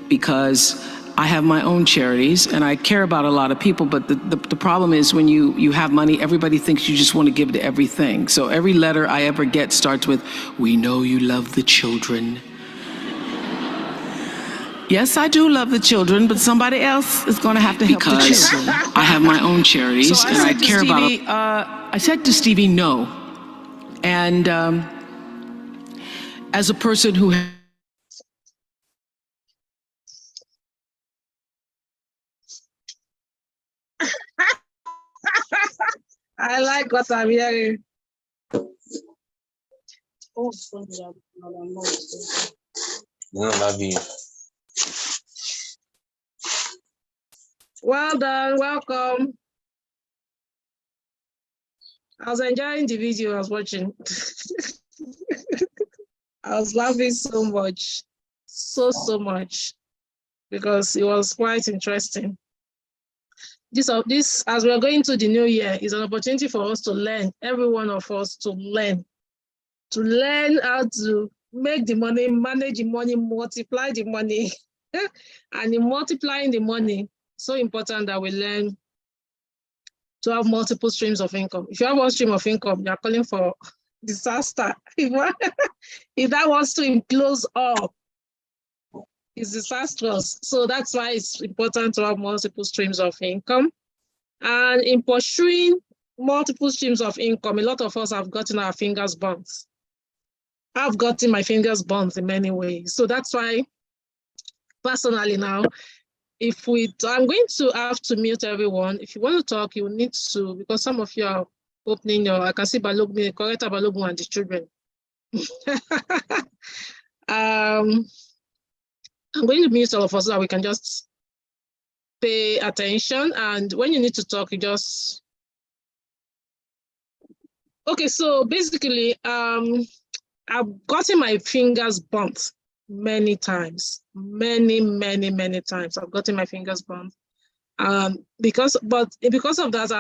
because I have my own charities and I care about a lot of people, but the problem is when you have money, everybody thinks you just want to give to everything. So every letter I ever get starts with, "We know you love the children." Yes, I do love the children, but somebody else is going to have to help the children. I have my own charities and I care about. I said to Stevie, no. And as a person who I like what I'm hearing. Oh, No, love you. well done, welcome. I was enjoying the video I was watching. I was laughing so much, so much, because it was quite interesting. This, as we are going to the new year, is an opportunity for us to learn, every one of us to learn how to make the money, manage the money, multiply the money. And in multiplying the money, so important that we learn to have multiple streams of income. If you have one stream of income, you're calling for disaster. If that one stream close up, it's disastrous. So that's why it's important to have multiple streams of income. And in pursuing multiple streams of income, a lot of us have gotten our fingers burnt. I've gotten my fingers burnt in many ways. So that's why, personally now, I'm going to have to mute everyone. If you want to talk, you need to, because some of you are opening your, I can see Balogun, correct Balogun and the children. I'm going to mute all of us so that we can just pay attention. And when you need to talk, you just, okay, so basically, I've gotten my fingers burnt many times, many times. I've gotten my fingers burnt. Because of that,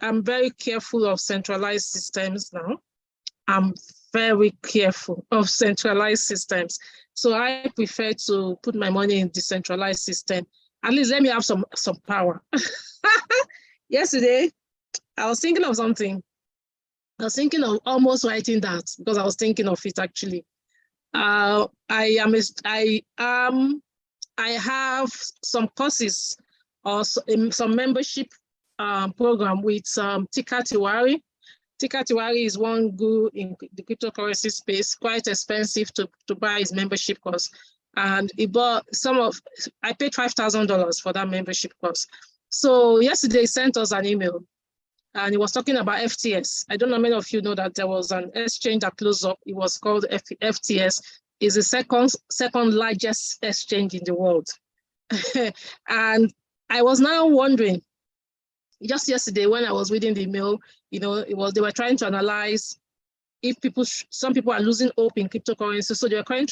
I'm very careful of centralized systems now. I'm very careful of centralized systems. So I prefer to put my money in decentralized system. At least let me have some power. Yesterday, I was thinking of something. I was thinking of almost writing that because I was thinking of it actually. I have some courses or some membership program with Cointech2u. Cointech2u is one guru in the cryptocurrency space, quite expensive to buy his membership course. And he bought I paid $5,000 for that membership course. So yesterday he sent us an email and he was talking about FTS. I don't know, many of you know that there was an exchange that closed up. It was called FTS. It's the second largest exchange in the world. And I was now wondering, just yesterday when I was reading the email, they were trying to analyze if some people are losing hope in cryptocurrency. So they were trying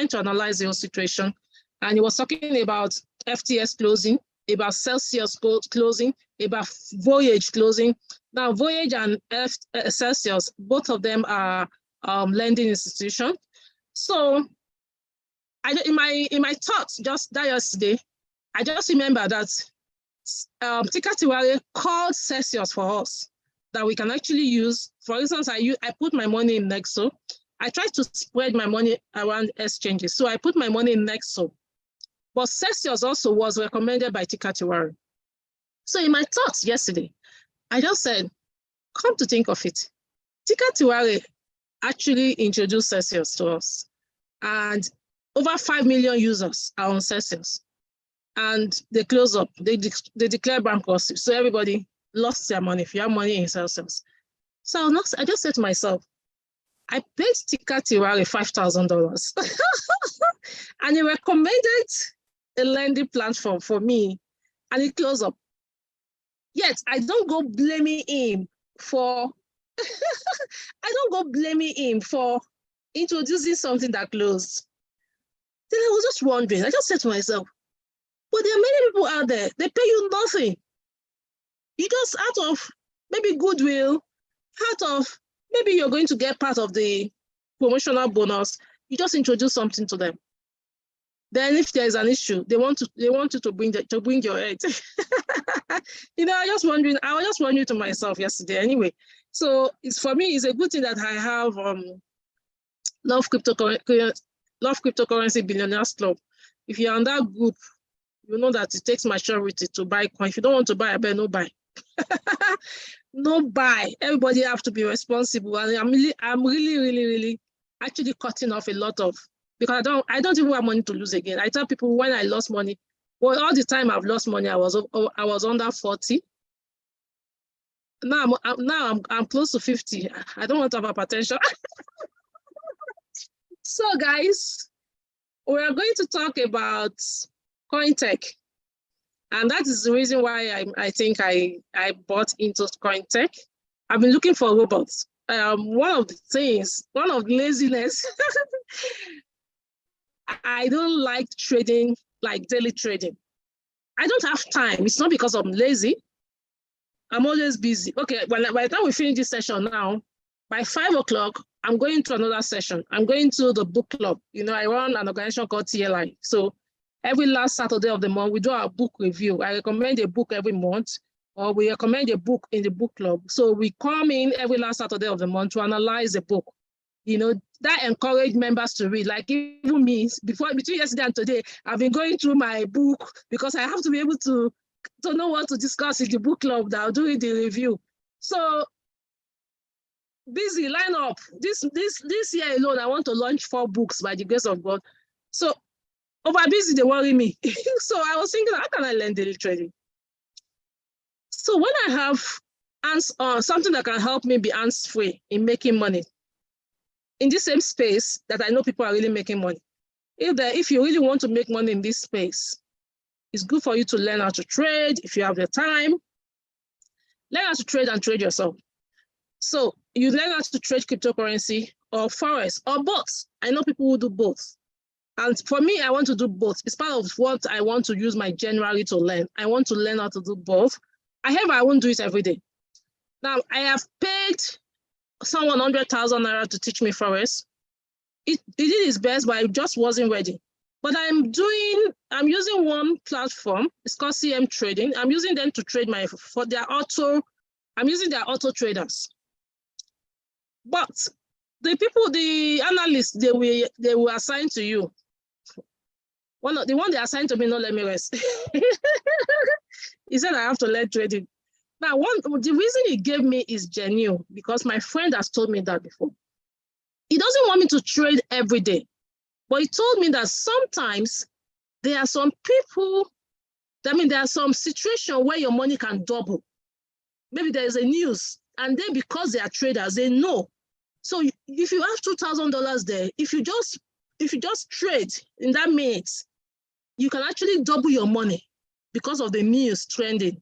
to analyze the whole situation. And he was talking about FTS closing, about Celsius closing, about Voyage closing. Now, Voyage and Celsius, both of them are lending institutions. So in my thoughts just that yesterday, I just remember that Cointech2u called Celsius for us that we can actually use. For instance, I put my money in Nexo. I tried to spread my money around exchanges. So I put my money in Nexo. But Celsius also was recommended by Cointech2u. So in my thoughts yesterday, I just said, come to think of it, Cointech2u actually introduced Celsius to us. And over 5 million users are on Celsius. And they close up, they declare bankruptcy. So everybody lost their money if you have money in Celsius. So I just said to myself, I paid Cointech2u $5,000 and he recommended a lending platform for me and it closed up. Yet I don't go blaming him for introducing something that closed. Then I was just wondering, I just said to myself, but there are many people out there, they pay you nothing. You just out of maybe goodwill, out of maybe you're going to get part of the promotional bonus, you just introduce something to them. Then if there's an issue, they want you to bring your head. You know, I was just wondering to myself yesterday anyway. So it's, for me, it's a good thing that I have Love Cryptocurrency Billionaires Club. If you're on that group, you know that it takes maturity to buy coin. If you don't want to buy, I better no buy. No buy. Everybody have to be responsible. And I'm really actually cutting off a lot of, because I don't even have money to lose again. I tell people when I lost money, well, all the time I've lost money, I was under 40. Now I'm close to 50. I don't want to have hypertension. So guys, we are going to talk about Cointech. And that is the reason why I think I bought into Cointech. I've been looking for robots. One of the laziness, I don't like trading, like daily trading. I don't have time. It's not because I'm lazy. I'm always busy. Okay, by the time we finish this session now, by 5 o'clock, I'm going to another session. I'm going to the book club. You know, I run an organization called TLI. So every last Saturday of the month, we do our book review. I recommend a book every month, or we recommend a book in the book club. So we come in every last Saturday of the month to analyze the book. You know, that encourage members to read. Like even me, between yesterday and today, I've been going through my book because I have to be able to know what to discuss in the book club now, doing the review. So busy, line up. This year alone, I want to launch 4 books by the grace of God. So over busy, they worry me. So I was thinking, how can I learn daily trading? So when I have something that can help me be hands-free in making money, in the same space that I know people are really making money. If you really want to make money in this space, it's good for you to learn how to trade. If you have the time, learn how to trade and trade yourself. So you learn how to trade cryptocurrency or forex or both. I know people who do both. And for me, I want to do both. It's part of what I want to use my January to learn. I want to learn how to do both. However, I won't do it every day. Now, I have paid someone 100,000 naira to teach me forex. He did his best, but I just wasn't ready. But I'm using one platform. It's called CM Trading. I'm using them to trade I'm using their auto traders. But the analysts, they will assign to you. The one they assigned to me, no, let me rest. He said I have to learn trading. Now, the reason he gave me is genuine, because my friend has told me that before. He doesn't want me to trade every day, but he told me that sometimes there are some people, there are some situations where your money can double. Maybe there is a news, and then because they are traders, they know. So if you have $2,000 there, if you just trade in that minute, you can actually double your money because of the news trending.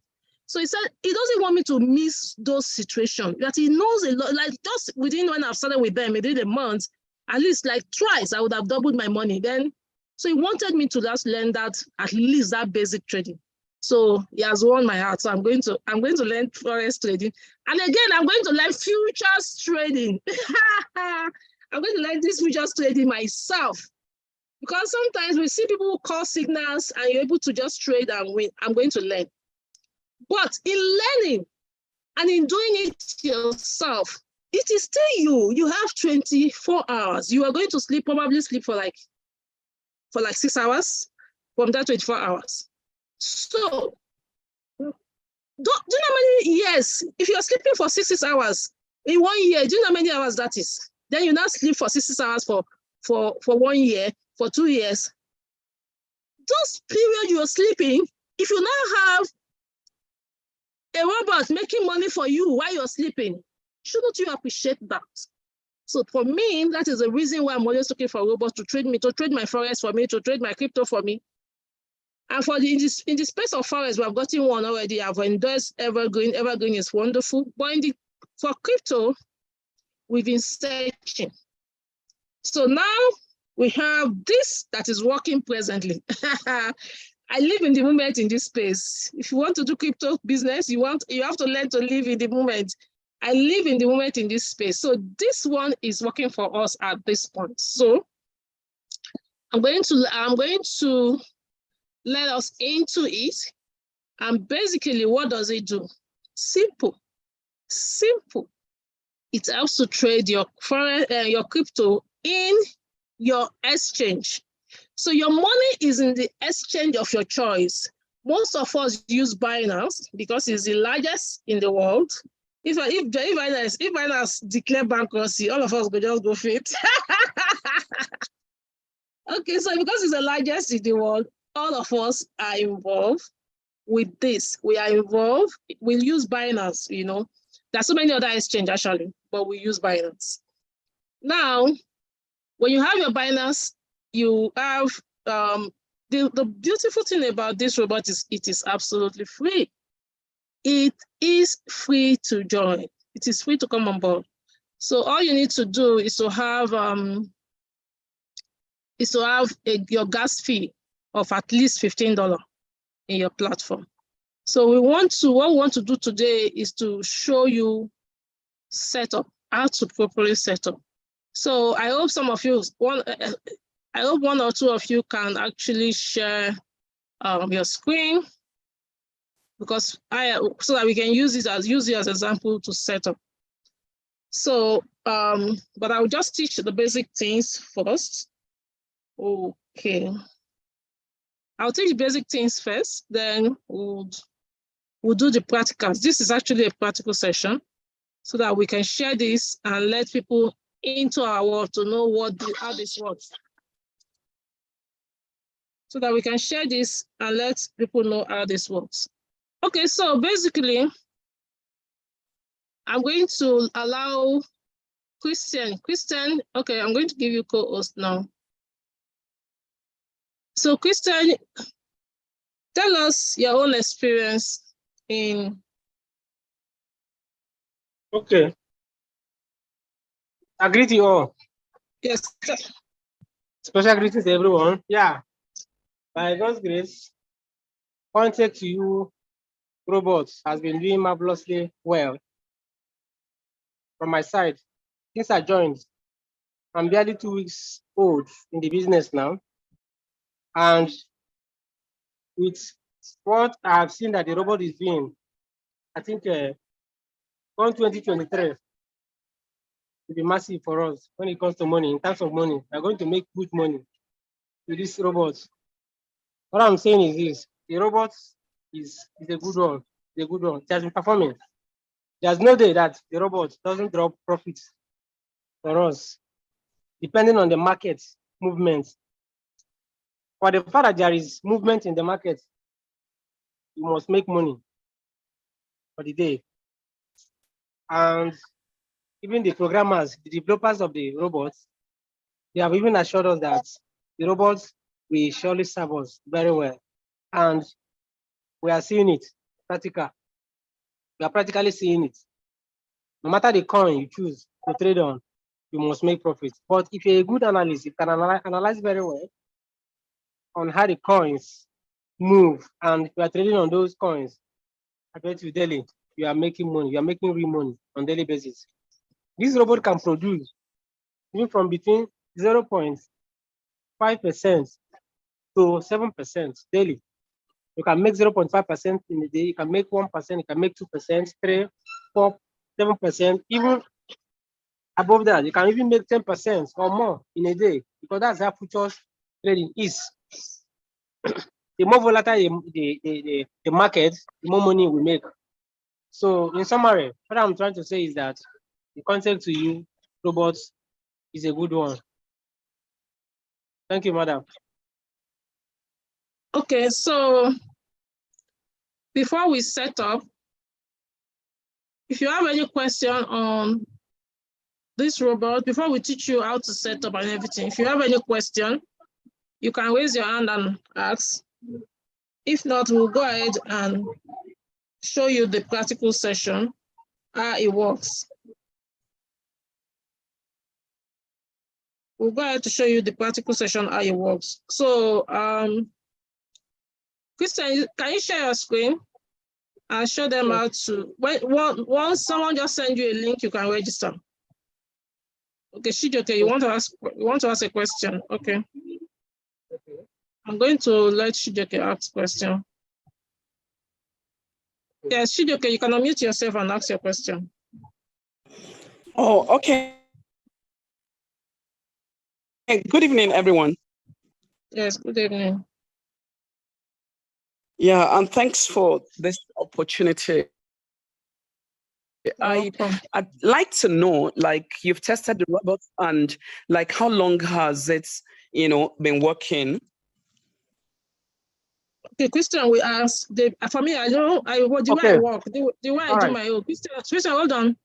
So he said he doesn't want me to miss those situations, that he knows a lot. Like just within when I've started with them, within a month, at least like twice, I would have doubled my money then. So he wanted me to just learn that, at least that basic trading. So he has won my heart. So I'm going to learn forex trading. And again, I'm going to learn futures trading. I'm going to learn this futures trading myself. Because sometimes we see people who call signals and you're able to just trade and win. I'm going to learn. But in learning and in doing it yourself, it is still you. You have 24 hours. You are going to probably sleep for like 6 hours from that 24 hours. So, do you know how many years? If you're sleeping for 6 hours in 1 year, do you know how many hours that is? Then you now sleep for 6 hours for 1 year, for 2 years. Those periods you're sleeping, if you now have a robot making money for you while you're sleeping, shouldn't you appreciate that? So for me, that is the reason why I'm always looking for robots to trade me, to trade my forex for me, to trade my crypto for me. And in the space of forex, we have gotten one already. I've endorsed Evergreen. Evergreen is wonderful. But for crypto, we've been searching. So now we have this that is working presently. I live in the moment in this space. If you want to do crypto business, you have to learn to live in the moment. I live in the moment in this space. So this one is working for us at this point. So I'm going to let us into it. And basically, what does it do? Simple. It helps to trade your your crypto in your exchange. So your money is in the exchange of your choice. Most of us use Binance because it's the largest in the world. If Binance declare bankruptcy, all of us will just go fit. Okay, so because it's the largest in the world, all of us are involved with this. We are involved. We use Binance, you know. There's so many other exchanges actually, but we use Binance. Now, when you have your Binance, you have the beautiful thing about this robot is it is absolutely free. It is free to join. It is free to come on board. So all you need to do is to have your gas fee of at least $15 in your platform. So what we want to do today is to show you how to properly set up. So I hope some of you, I hope one or two of you can actually share your screen, because so that we can use it as example to set up. So, but I'll just teach the basic things first. Okay. I'll teach the basic things first, then we'll do the practicals. This is actually a practical session so that we can share this and let people into our world to know how this works. So that we can share this and let people know how this works. Okay, so basically, I'm going to allow Christian, okay, I'm going to give you co-host now. So Christian, tell us your own experience in. Okay. I greet you all. Yes. Special greetings to everyone. Yeah. By God's grace, Cointech2u robots has been doing marvelously well. From my side, since I joined, I'm barely 2 weeks old in the business now. And with what I have seen that the robot is doing, I think on 2023 will be massive for us when it comes to money. In terms of money, we're going to make good money with these robots. What I'm saying is this: the robot is a good one. It's a good one. It has been performing. There's no day that the robot doesn't drop profits for us, depending on the market movement. For the fact that there is movement in the market, you must make money for the day. And even the programmers, the developers of the robots, they have even assured us that the robots will surely serve us very well. And we are seeing it practical. We are practically seeing it. No matter the coin you choose to trade on, you must make profit. But if you're a good analyst, you can analyze very well on how the coins move, and if you are trading on those coins, I bet you daily, you are making money. You are making real money on daily basis. This robot can produce even from between 0.5% to 7% daily. You can make 0.5% in a day. You can make 1%. You can make 2%, 3%, 4%, 7%. Even above that, you can even make 10% or more in a day, because that's how futures trading is. The more volatile the market, the more money we make. So in summary, what I'm trying to say is that the Cointech2u robots is a good one. Thank you, madam. Okay, so before we set up, if you have any question on this robot, before we teach you how to set up and everything, if you have any question, you can raise your hand and ask. If not, we'll go ahead and show you the practical session, how it works. We'll go ahead to show you the practical session, how it works. So, Christian, can you share your screen and show them how to, once someone just send you a link, you can register. Okay, Shijoke, you want to ask a question? Okay. I'm going to let Shijoke ask question. Yes, Shijoke, you can unmute yourself and ask your question. Oh, okay. Hey, good evening, everyone. Yes, good evening. Yeah, and thanks for this opportunity. I'd like to know, like, you've tested the robot and like how long has it, been working? Okay, Christian, we ask. For me, I know the way I work, the way I do my own. Christian, hold on.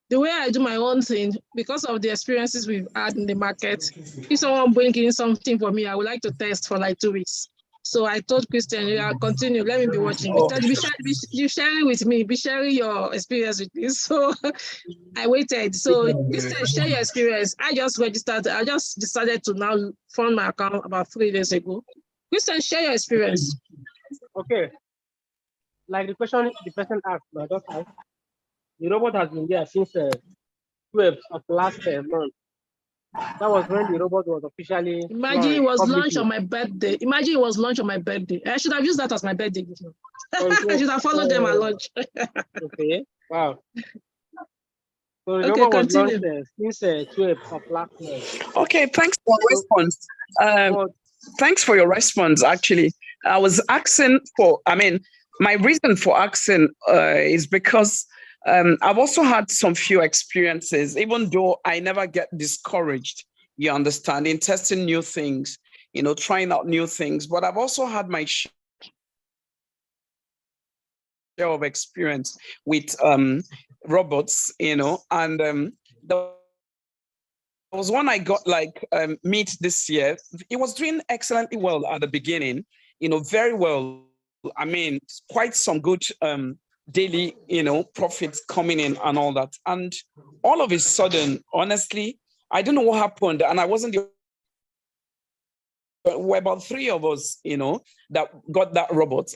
The way I do my own thing, because of the experiences we've had in the market, if someone brings in something for me, I would like to test for like 2 weeks. So I told Christian, yeah, continue. Let me be watching. Be sharing with me. Be sharing your experience with me. So I waited. So Christian, share your experience. I just registered. I just decided to now fund my account about 3 days ago. Christian, share your experience. Okay. Like the person asked, my daughter, the robot has been there since 12th of last month. That was when the robot was officially Imagine it was launched on my birthday. Imagine it was launched on my birthday. I should have used that as my birthday gift. I should have followed them at lunch. Okay. Wow. So the Okay, robot was continue. launched since 12th of last month. Okay, thanks for response. Thanks for your response, actually. I was asking for, my reason for asking is because I've also had some few experiences, even though I never get discouraged, you understand, in testing new things, trying out new things. But I've also had my share of experience with robots, and there was one I got like meet this year. It was doing excellently well at the beginning, very well. I mean, quite some good daily, profits coming in and all that. And all of a sudden, honestly, I don't know what happened. And I wasn't the were about 3 of us, that got that robot.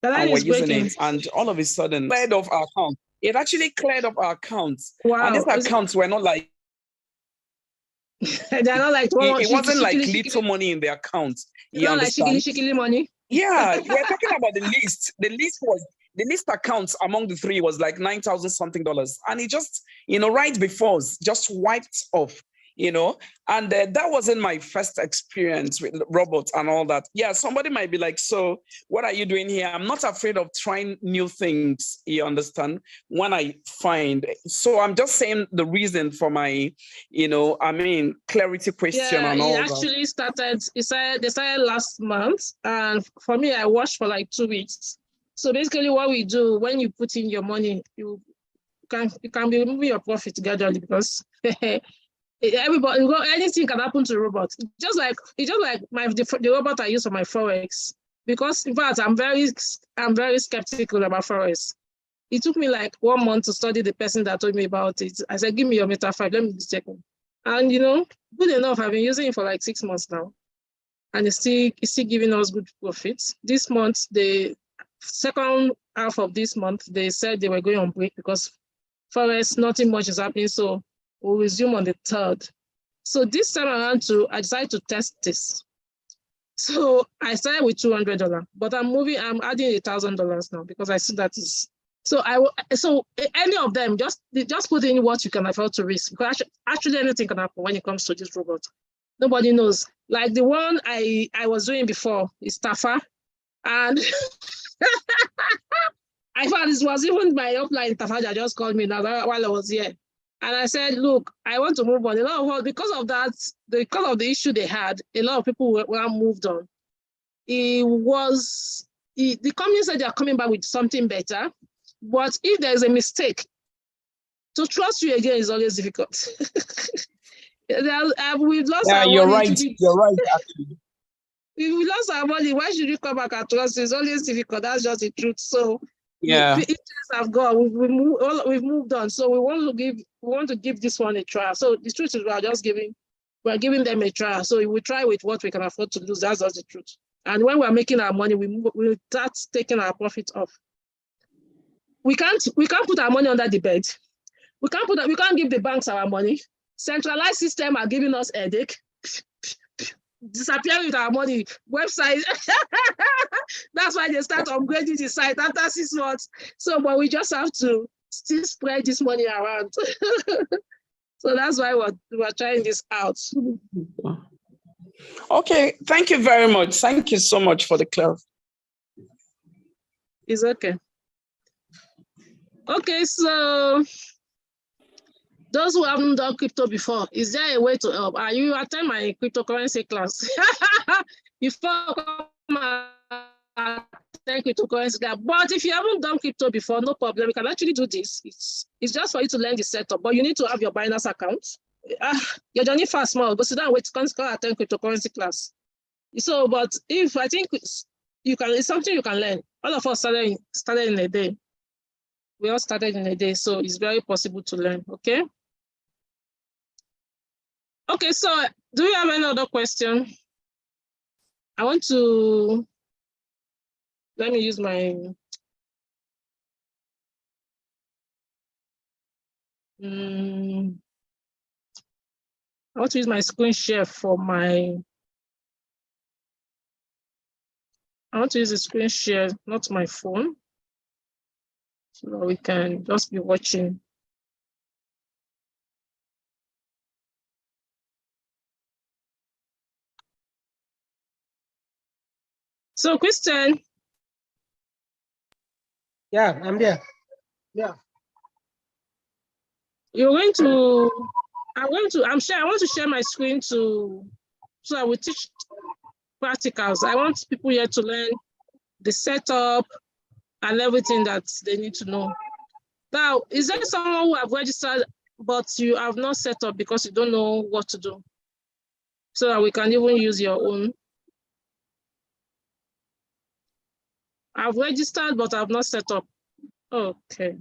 And we're using it, and all of a sudden, cleared off our account. It actually cleared up our accounts. Wow. And these accounts were not like, they're not like, it wasn't like little money in the account. You understand? Like shikili money. Yeah, we're talking about the list. The list accounts among the 3 was like $9,000 something, and it just, right before us, just wiped off. And that wasn't my first experience with robots and all that. Yeah, somebody might be like, so what are you doing here? I'm not afraid of trying new things, you understand, when I find. So I'm just saying the reason for my, clarity question and all that. Yeah, it actually started, they started last month. And for me, I watched for like 2 weeks. So basically what we do, when you put in your money, you can be removing your profit gradually, because everybody, anything can happen to robots. Just like the robot I use for my forex, because in fact I'm very skeptical about forex. It took me like 1 month to study the person that told me about it. I said, give me your Meta 5, let me check it. And good enough, I've been using it for like 6 months now, and it's still giving us good profits. This month, the second half of this month, they said they were going on break because forex, nothing much is happening. So we'll resume on the 3rd. So this time around I decided to test this. So I started with $200, but I'm adding $1,000 now, because I see that is, so any of them, just put in what you can afford to risk, because actually anything can happen when it comes to this robot. Nobody knows. Like the one I was doing before is Tafa, and I found this was even my upline Tafa that just called me now while I was here. And I said, look, I want to move on. Because of that, because of the issue they had, a lot of people were moved on. The company said they are coming back with something better, but if there's a mistake, to trust you again is always difficult. We've lost our money. You're right, actually. If we lost our money, why should we come back and trust? It's always difficult. That's just the truth. So yeah, the interests have gone. We've moved on. So we want to give this one a try. So the truth is we're giving them a try. So we try with what we can afford to lose. That's just the truth. And when we're making our money, we start taking our profit off. We can't put our money under the bed. We can't give the banks our money. Centralized system are giving us headache. disappearing with our money. Website. That's why they start upgrading the site after 6 months. So, but we just have to still spread this money around. So that's why we're trying this out. Okay, thank you very much. Thank you so much for the club. It's okay. Okay, so those who haven't done crypto before, is there a way to help? Are you attend my cryptocurrency class? Before attend cryptocurrency class. But if you haven't done crypto before, no problem. You can actually do this. It's just for you to learn the setup, but you need to have your Binance account. Your journey fast small, but sit down, wait, come attend cryptocurrency class. So, but if I think you can, it's something you can learn. All of us started in a day. We all started in a day, so it's very possible to learn, okay? Okay, so do you have any other question? I want to, let me use my, I want to use my screen share for my, I want to use the screen share, not my phone, so that we can just be watching. So, Christian. Yeah, I'm there. Yeah. You're going to, I want to share my screen so I will teach practicals. I want people here to learn the setup and everything that they need to know. Now, is there someone who have registered, but you have not set up because you don't know what to do? So that we can even use your own. I've registered, but I've not set up. Okay.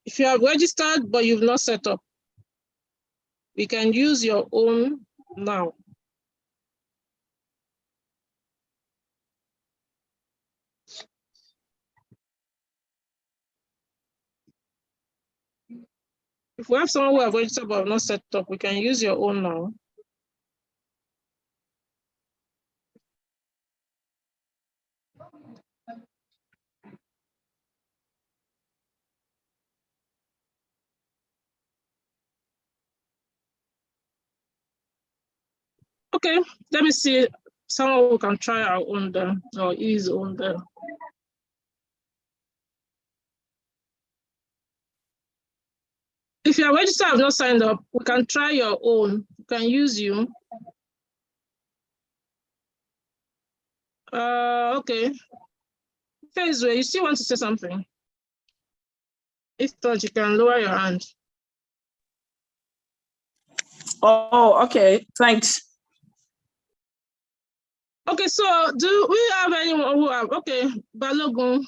If you have registered, but you've not set up, we can use your own now. If we have someone who have registered but not set up, we can use your own now. Okay, let me see someone who can try our own there, or his own there. If you are registered and have not signed up, we can try your own. We can use you. Okay. Fezwe, you still want to say something? If not, you can lower your hand. Oh, okay. Thanks. Okay, so do we have anyone who have, okay, Balogun,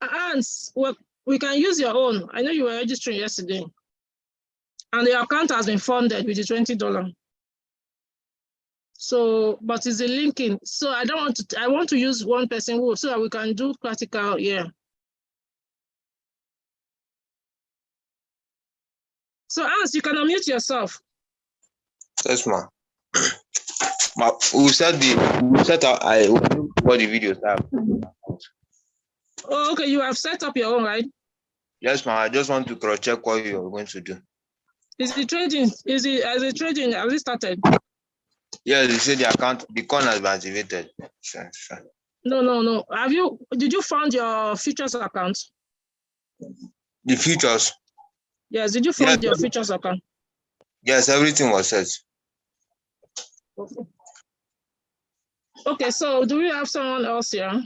Hans, well, we can use your own. I know you were registering yesterday. And the account has been funded with the $20. So, but it's a linking. So I don't want to, I want to use one person who, so that we can do practical here. So Hans, you can unmute yourself. Yes, ma. We set up what the videos have. Oh, okay, you have set up your own, right? Yes, ma. I just want to cross check what you're going to do. Is the trading, has it started? Yes, you say the account, the coin has been activated. Sure. No. Did you find your futures account? The futures? Yes, did you find your futures account? Yes, everything was set. Okay, so do we have someone else here?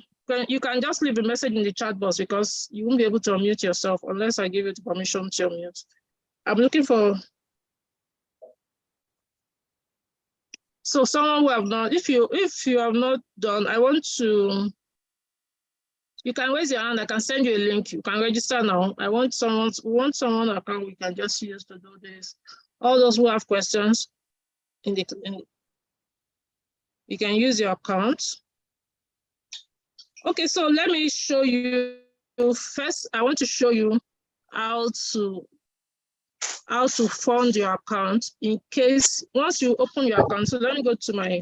You can just leave a message in the chat box because you won't be able to unmute yourself unless I give you the permission to unmute. I'm looking for, so someone who have not, if you have not done, I want to, you can raise your hand, I can send you a link, you can register now. I want someone account we can just use to do this. All those who have questions, you can use your account. Okay, so let me show you, first I want to show you how to how to fund your account in case once you open your account. So let me go to my,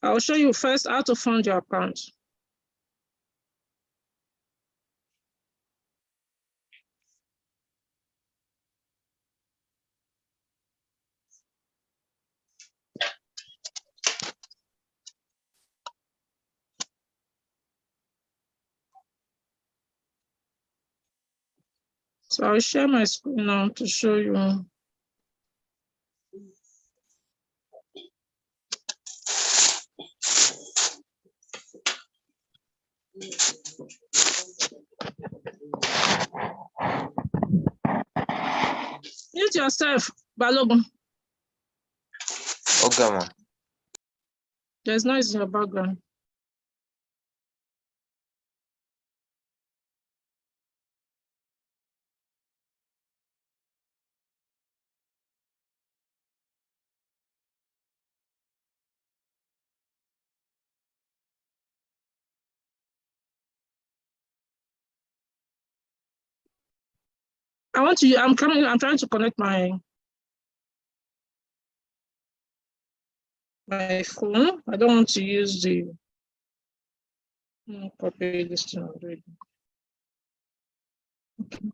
I'll show you first how to fund your account. So I'll share my screen now to show you. Mute yourself, Balogun. Okay, ma'am. There's noise in your background. I'm trying to connect my phone. I don't want to use the copy this thing already. Okay.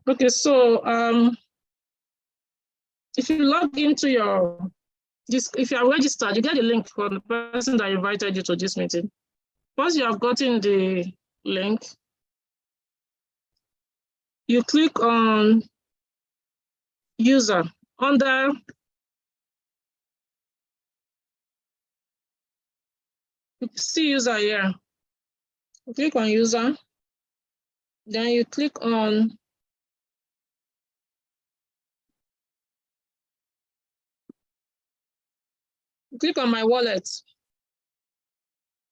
Okay, so if you log into your if you are registered, you get a link from the person that invited you to this meeting. Once you have gotten the link, you click on user under you see user here. You click on user, then you click on my wallet.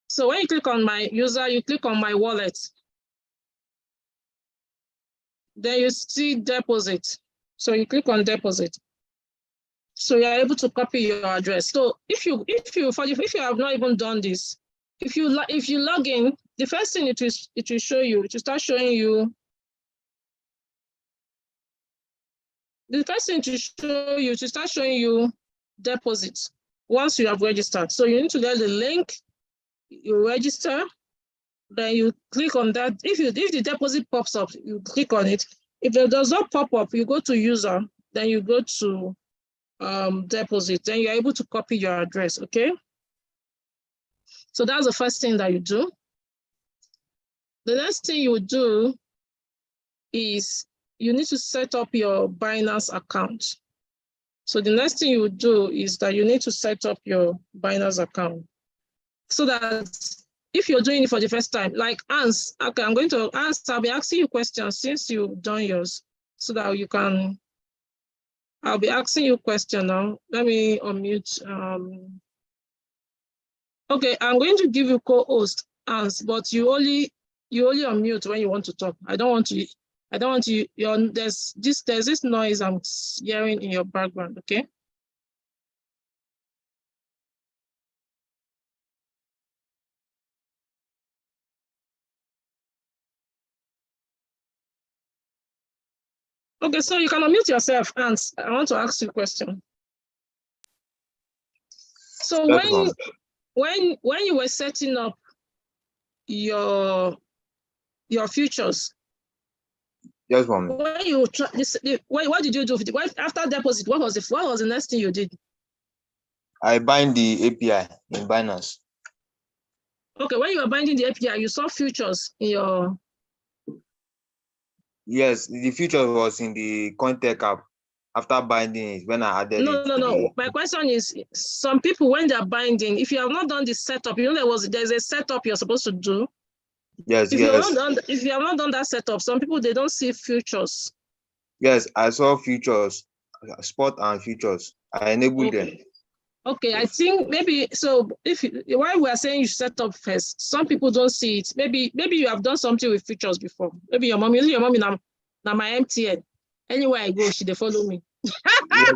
So when you click on my user, you click on my wallet. Then you see deposit. So you click on deposit. So you're able to copy your address. So if you have not even done this, if you log in, the first thing it will show you, it will start showing you. The first thing to show you, to start showing you deposits once you have registered. So you need to get the link, you register, then you click on that. If the deposit pops up, you click on it. If it does not pop up, you go to user, then you go to deposit, then you're able to copy your address, okay? So that's the first thing that you do. The next thing you do is you need to set up your Binance account. So the next thing you would do is that you need to set up your Binance account so that if you're doing it for the first time, like Hans, okay, I'm going to answer, I'll be asking you questions since you've done yours so that you can, I'll be asking you a question now. Let me unmute. Okay, I'm going to give you co-host, Hans, but you only unmute when you want to talk. I don't want to, there's this noise I'm hearing in your background, okay? Okay, so you can unmute yourself, Hans. I want to ask you a question. So when you were setting up your futures, Yes, ma'am. when you what did you do after deposit? What was the next thing you did? I bind the API in Binance. Okay, when you were binding the API, you saw futures in your. Yes, the future was in the Cointech app. After binding it, when I added it. No. My question is, some people when they're binding, if you have not done the setup, you know there's a setup you're supposed to do. Yes, if yes. You have not done that setup, some people they don't see futures. Yes, I saw futures, spot and futures. I enabled them. Okay, I think maybe so. Why we are saying you set up first, some people don't see it. Maybe you have done something with futures before. Maybe your mommy now my MTN. Anywhere I go, they follow me. Yes,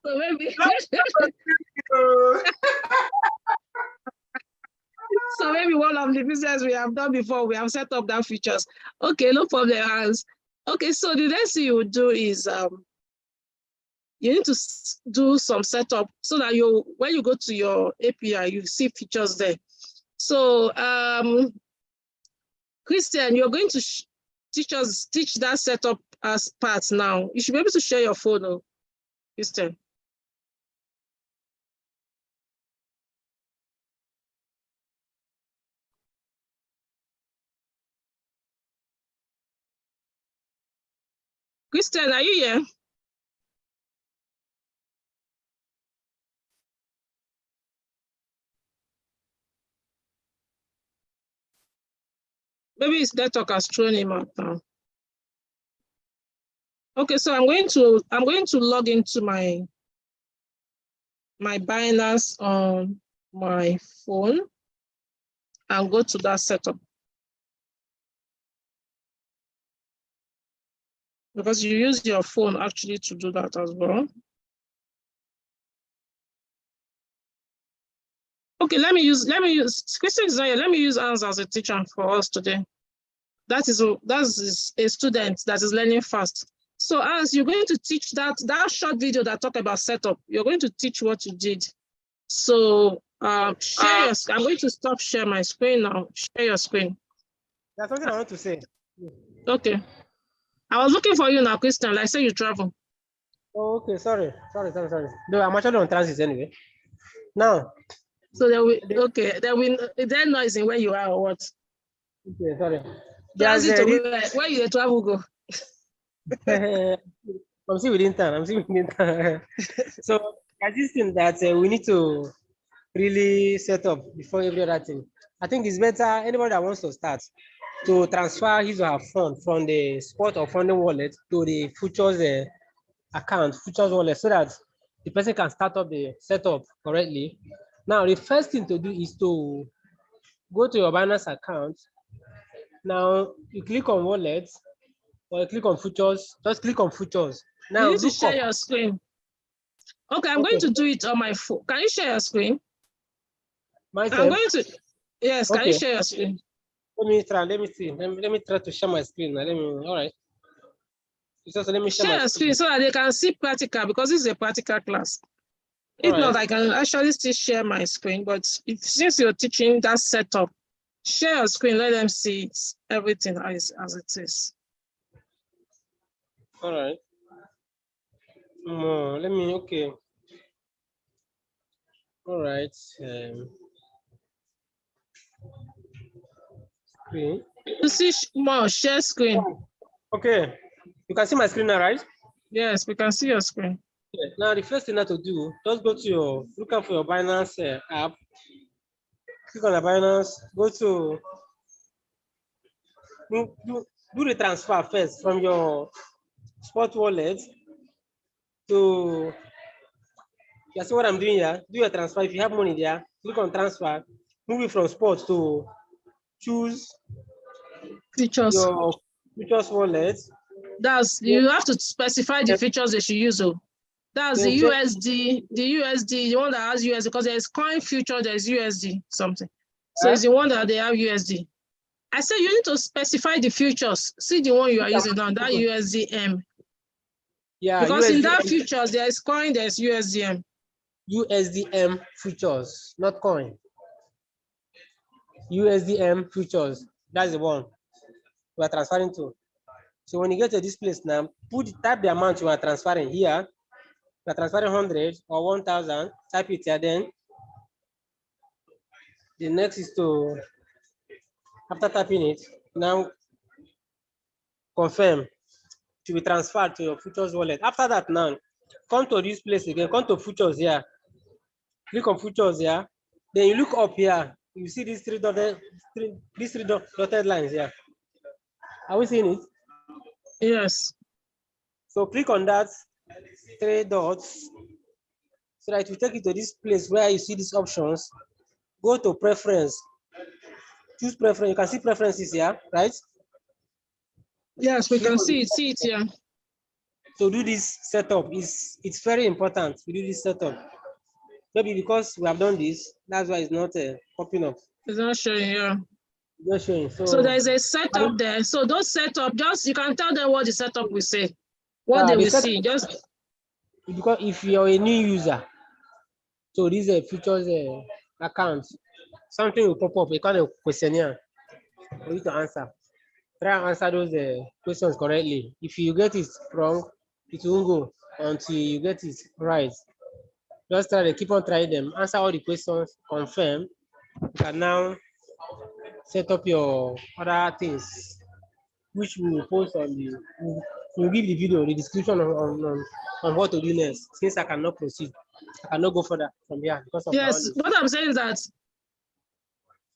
So maybe so maybe one of the business we have done before, we have set up that features. Okay, no problem, Hans. Okay, so the next thing you would do is you need to do some setup so that when you go to your API, you see features there. So Christian, you're going to teach that setup as part now. You should be able to share your phone, Christian. Christian, are you here? Maybe his network has thrown him out now. Okay, so I'm going to log into my Binance on my phone and go to that setup. Because you use your phone actually to do that as well. Okay, let me use Christian is not here. Let me use Hans as a teacher for us today. That is a student that is learning fast. So as you're going to teach that short video that talk about setup, you're going to teach what you did. So share your screen. I'm going to stop share my screen now. Share your screen. That's something I want to say. Okay. I was looking for you now, Christian. Like say you travel. Oh, okay, sorry. No, I'm actually on transit anyway. Now. So there will then noise in where you are or what? Okay, sorry. Transit to where you travel go. I'm still within town. So there's this thing that we need to really set up before every other thing. I think it's better anybody that wants to start to transfer his or her fund from the spot or funding wallet to the futures account, futures wallet, so that the person can start up the setup correctly. Now, the first thing to do is to go to your Binance account. Now, you click on wallets or you click on futures. Just click on futures. Now, you need to share your screen. Okay, I'm going to do it on my phone. Can you share your screen? Myself? I'm going to. Yes, okay. Can you share your screen? Let me see. Let me try to share my screen. All right. Just let me share your screen so that they can see practical, because this is a practical class. If not, I can actually still share my screen, but since you're teaching that setup, share your screen, let them see everything as it is. All right. Let me, okay. All right. Screen. You see more, share screen. Okay. You can see my screen now, right? Yes, we can see your screen. Yeah. Now, the first thing to do, just go to look up for your Binance app. Click on the Binance, go to, do the transfer first from your spot wallet to, you see what I'm doing here? Do your transfer. If you have money there, click on transfer, move it from spot to choose features. Your futures wallet. You have to specify the features that you use. That's the USD, the one that has USD, because there's coin future, there's USD something. So it's the one that they have USD. I said you need to specify the futures. See the one you are using now, that USDM. Yeah. Because USDM, in that futures, there's coin, there's USDM. USDM futures, not coin. USDM futures. That's the one we are transferring to. So when you get to this place now, type the amount you are transferring here. You are transferring 100 or 1,000. Type it here. Then the next is to, after typing it, now confirm to be transferred to your futures wallet. After that, now come to this place again. Come to futures here. Click on futures here. Then you look up here. You see these three dotted lines here. Are we seeing it? Yes. So click on that 3 dots. So that you take it to this place where you see these options, go to preference, choose preference. You can see preferences here, right? Yes, we can see it here. So do this setup. It's very important to do this setup. Maybe because we have done this, that's why it's not popping up. It's not showing here. Just showing. So there is a setup there. So those setup, just you can tell them what the setup will say, what they will see. Just because if you're a new user, so these are features account, something will pop up, a kind of questionnaire for you to answer. Try and answer those questions correctly. If you get it wrong, it won't go until you get it right. Just try to keep on trying them, answer all the questions, confirm. You can now set up your other things, which we will post on the, we'll give the video, the description on what to do next. Since I cannot proceed, I cannot go further from here because of yes. What I'm saying is that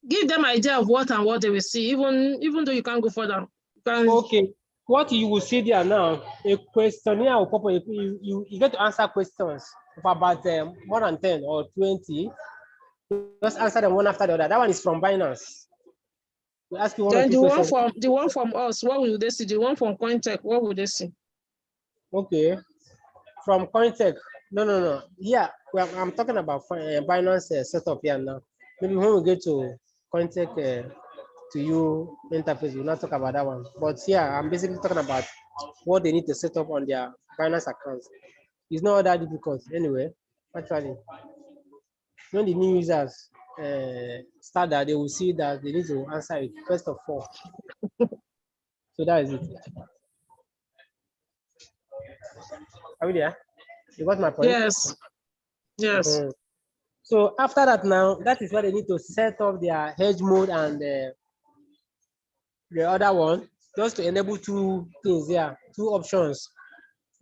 give them idea of what and what they will see, even though you can't go further. Okay, what you will see there now, a questionnaire will pop up. You get to answer questions of about more than 10 or 20. Just answer them one after the other. That one is from Binance. We ask you one then or two questions. The one from us, what will they see? The one from Cointech, what will they see? Okay. From Cointech. No. Yeah, well, I'm talking about Binance setup here now. Maybe when we get to Cointech2u interface, we'll not talk about that one. But yeah, I'm basically talking about what they need to set up on their Binance accounts. It's not that difficult anyway, actually. When the new users start that, they will see that they need to answer it first of all. So that is it. Are we there? You got my point? Yes. Yes. So after that now, that is where they need to set up their hedge mode and the other one, just to enable two things there, two options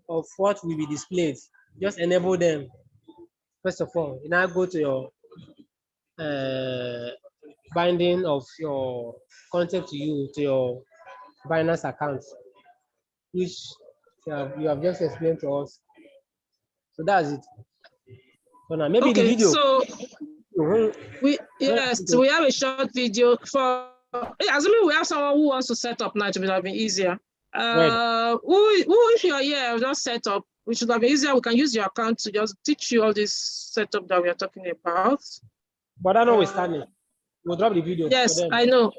of what will be displayed. Just enable them. First of all, you now go to your binding of your Cointech2u to your Binance account, which you have just explained to us. So that's it. So now maybe the video. So we have a short video for assuming we have someone who wants to set up now, it would have been easier. If you are here not set up, which should have been easier, we can use your account to just teach you all this setup that we are talking about. But I know we're standing. We'll drop the video. Yes, I know.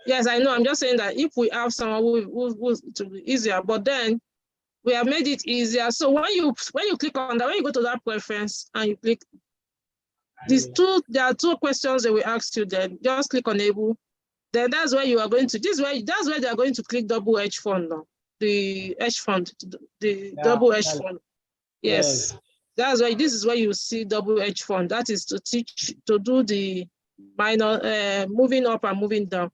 Yes, I know. I'm just saying that if we have someone who it will be easier, but then we have made it easier. So when you click on that, when you go to that preference and you click there are two questions that we ask you. Then just click on enable. Then that's where you are going to. That's where they are going to click double hedge fund now. The hedge fund, double hedge fund. Yes, that's why this is where you see double hedge fund. That is to do the minor moving up and moving down.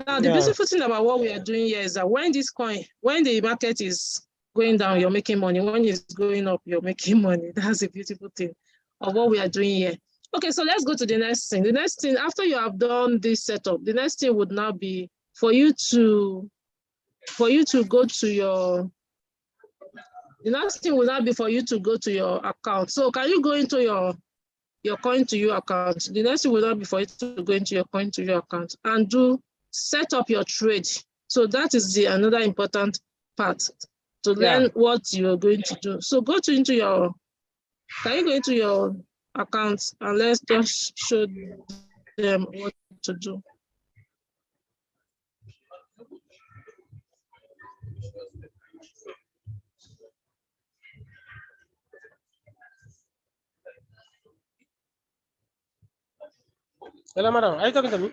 Now the beautiful thing about what we are doing here is that when the market is going down, you're making money. When it's going up, you're making money. That's a beautiful thing of what we are doing here. Okay, so let's go to the next thing. The next thing, after you have done this setup, the next thing would now be for you to go to your. The next thing will now be for you to go to your account. So can you go into your Coin2u account? The next thing will now be for you to go into your Coin2u account and set up your trade. So that is another important part to learn what you are going to do. So can you go into your account and let's just show them what to do. Hello, madam. Are you talking to me?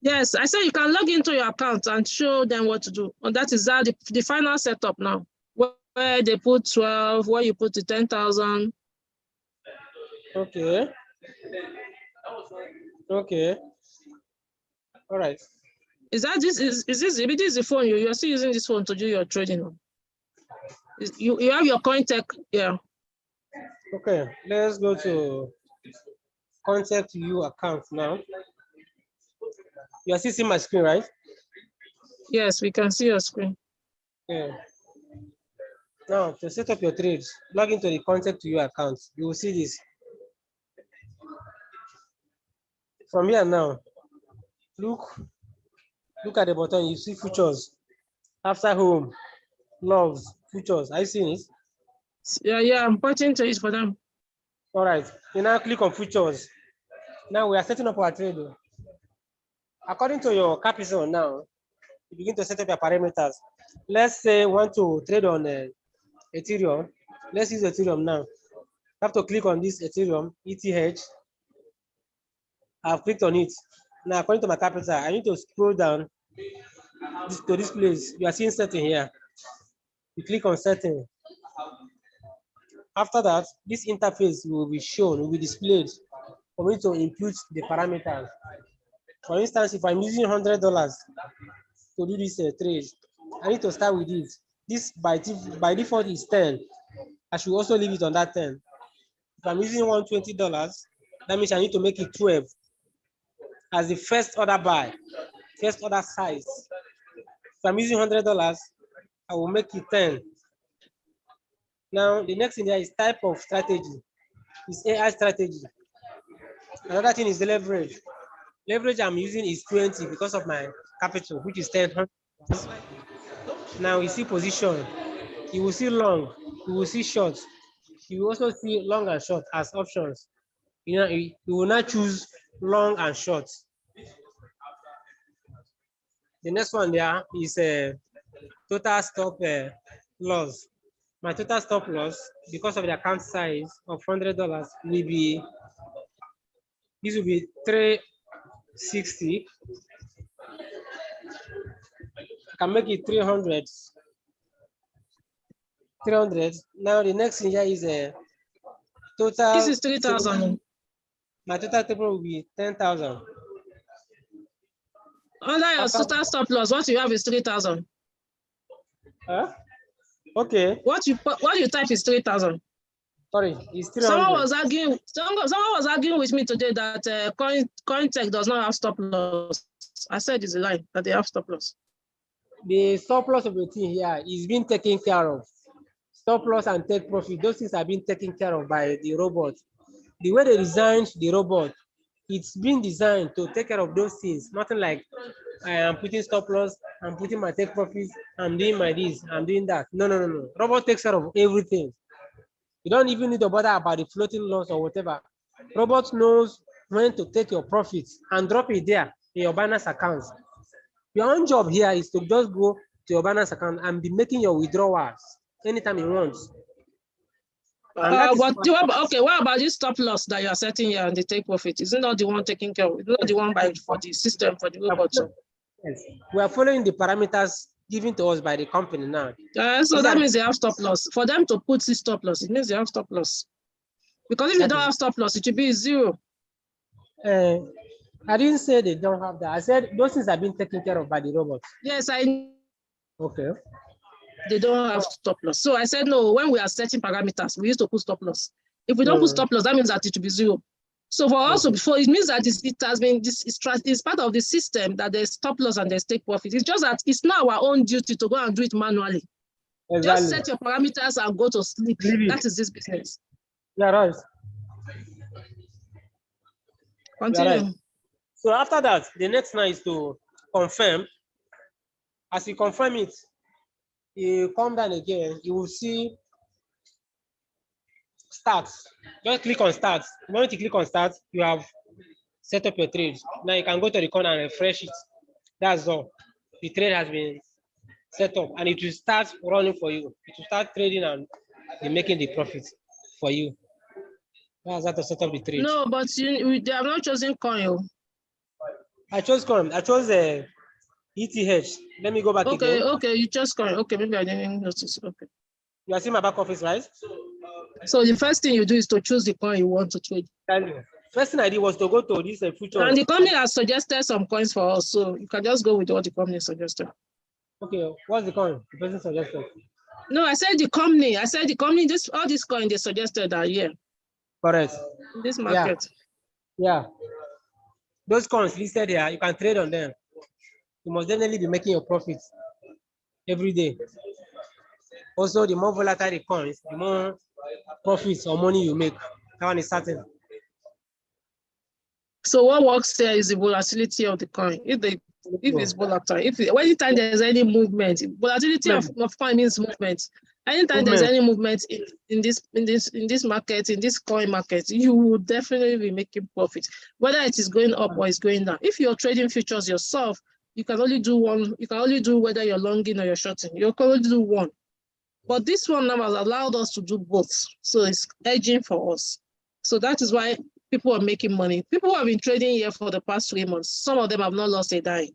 Yes, I said you can log into your account and show them what to do. And that is the final setup now, where they put 12, where you put the 10,000. Okay. All right. Is this the phone you're still using this phone to do your trading on? You have your Cointech, yeah. Okay, let's go to Cointech2u account now. You are still seeing my screen, right? Yes, we can see your screen. Yeah. Now, to set up your trades, log into the Cointech2u account. You will see this. From here now, look at the button. You see futures. After home, logs, futures. Are you seeing it? Yeah, I'm pointing to it for them. All right. You now click on futures. Now we are setting up our trade. According to your capital now, you begin to set up your parameters. Let's say you want to trade on Ethereum. Let's use Ethereum now. You have to click on this Ethereum, ETH. I've clicked on it. Now, according to my capital, I need to scroll down to this place. You are seeing setting here. You click on setting. After that, this interface will be shown, will be displayed for me to input the parameters. For instance, if I'm using $100 to do this trade, I need to start with it. This by default is 10. I should also leave it on that 10. If I'm using $120, that means I need to make it 12 as the first order buy, first order size. If I'm using $100, I will make it 10. Now, the next thing there is type of strategy. It's AI strategy. Another thing is the leverage. Leverage I'm using is 20 because of my capital, which is 10. Now you see position. You will see long. You will see short. You will also see long and short as options. You will not choose long and short. The next one there is total stop loss. My total stop loss, because of the account size of $100, will be, this will be 360. I can make it 300. 300. Now the next thing here is a total. This is 3,000. My total table will be 10,000. Under your total stop loss, what you have is 3,000. Huh? Okay. What you type is 3,000. Sorry, it's 300. Someone was arguing with me today that Cointech does not have stop loss. I said it's a lie that they have stop loss. The stop loss of the thing here is being taken care of. Stop loss and take profit, those things are being taken care of by the robot. The way they designed the robot, it's been designed to take care of those things. Nothing like I am putting stop loss, I'm putting my take profits, I'm doing my this, I'm doing that. No. Robot takes care of everything. You don't even need to bother about the floating loss or whatever. Robot knows when to take your profits and drop it there in your Binance account. Your own job here is to just go to your Binance account and be making your withdrawals anytime you want. What about this stop loss that you are setting here and the take profit? Isn't not the one taking care of it? Not the one for the system, for the robot. Yes, we are following the parameters given to us by the company now. So that means they have stop loss. For them to put this stop loss, it means they have stop loss. Because if you don't have stop loss, it should be 0. I didn't say they don't have that. I said those things have been taken care of by the robots. Yes, I. Okay. They don't have stop loss. So I said, no, when we are setting parameters, we used to put stop loss. If we don't put stop loss, that means that it should be 0. So for us, before it means that it's part of the system that there's stop loss and there's take profit. It's just that it's not our own duty to go and do it manually. Exactly. Just set your parameters and go to sleep. That is this business. Yeah, right. Continue. Right. So after that, the next one is to confirm. As you confirm it, you come down again, you will see start. Just click on start. The moment you click on start, you have set up your trade. Now you can go to the corner and refresh it. That's all. The trade has been set up and it will start running for you. It will start trading and making the profit for you. That's how to set up the trade. No, but they have not chosen coin. I chose coin. I chose ETH. Let me go back again. Okay, you chose coin. Okay, maybe I didn't notice. Okay. You are seeing my back office, right? So the first thing you do is to choose the coin you want to trade. First thing I did was to go to this future. And the company has suggested some coins for us, so you can just go with what the company suggested. Okay, what's the coin the person suggested? No, I said the company. All these coins they suggested are here. Correct. In this market. Yeah. Those coins listed here, you can trade on them. You must definitely be making your profits every day. Also, the more volatile the coins, the more profits or money you make. That one is certain. So what works there is the volatility of the coin. If it's volatile, anytime there's any movement, volatility of coin means movement. Anytime there's any movement in this market, in this coin market, you will definitely be making profit, whether it is going up or it's going down. If you're trading futures yourself, you can only do one. You can only do whether you're longing or you're shorting. You can only do one. But this one now has allowed us to do both. So it's edging for us. So that is why people are making money. People who have been trading here for the past 3 months, some of them have not lost a dime.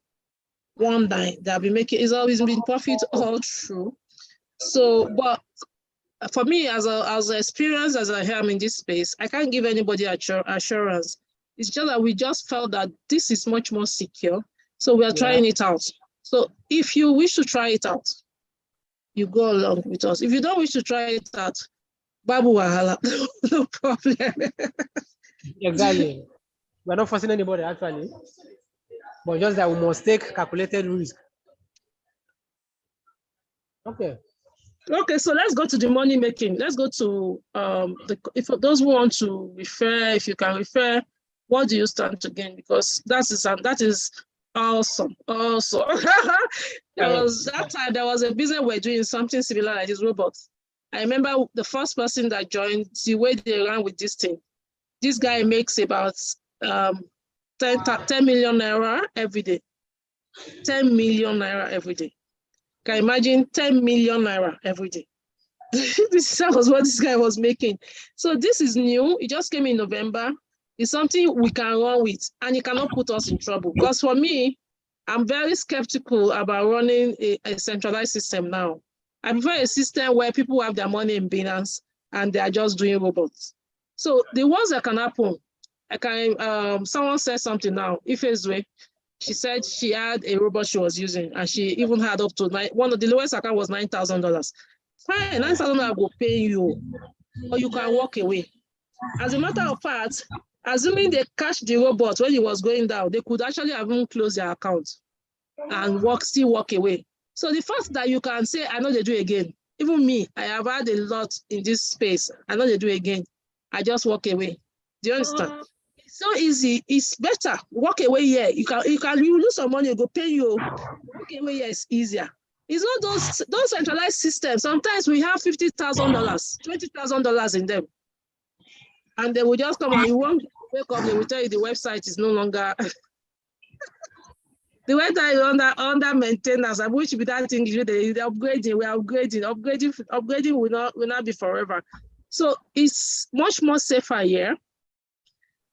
One dime. They have been making, it's always been profit all through. So, but for me, as experienced as I am in this space, I can't give anybody assurance. It's just that we just felt that this is much more secure. So we are trying it out. So if you wish to try it out, you go along with us. If you don't wish to try it out, Babu Wahala, no problem. Exactly. We're not forcing anybody actually, but just that we must take calculated risk. Okay. Okay, so let's go to the money making. Let's go to if those who want to refer, if you can refer, what do you stand to gain? Because that is awesome. Also, that time there was a business we're doing something similar like this robot. I remember the first person that joined, the way they ran with this thing. This guy makes about 10 million naira every day. 10 million naira every day. Can you imagine 10 million naira every day? This was what this guy was making. So this is new. It just came in November. It's something we can run with, and it cannot put us in trouble. Because for me, I'm very skeptical about running a centralized system now. I prefer a system where people have their money in Binance and they are just doing robots. So the ones that can happen, someone said something now, Ifezwe, she said she had a robot she was using, and she even had up to one of the lowest account was $9,000. Fine, $9,000 will pay you, or you can walk away. As a matter of fact, assuming they catch the robot when it was going down, they could actually have even closed their account and still walk away. So the first that you can say, I know they do again. Even me, I have had a lot in this space. I know they do again. I just walk away. Do you understand? It's so easy. It's better. Walk away here. You lose some money, go pay you. Walk away here is easier. It's not those centralized systems. Sometimes we have $50,000, $20,000 in them. And they will just come and you won't wake up, they will tell you the website is no longer the website is under maintenance. I wish with that thing they're upgrading, we're upgrading will not be forever. So it's much more safer here.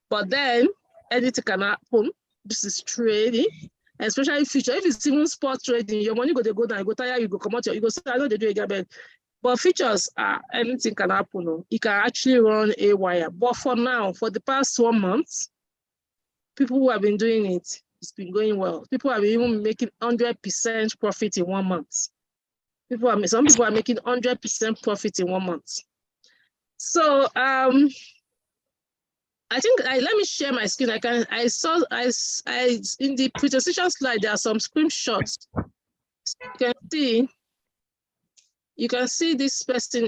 But then anything can happen. This is trading, especially future. If it's even spot trading, your money go down, you go tire, you go come out, you go say, I know they do again. But futures, anything can happen. It can actually run a wire. But for now, for the past 1 month, people who have been doing it, it's been going well. People have been even making 100% profit in 1 month. Some people are making 100% profit in 1 month. So I think let me share my screen. I saw in the presentation slide there are some screenshots. You can see this person.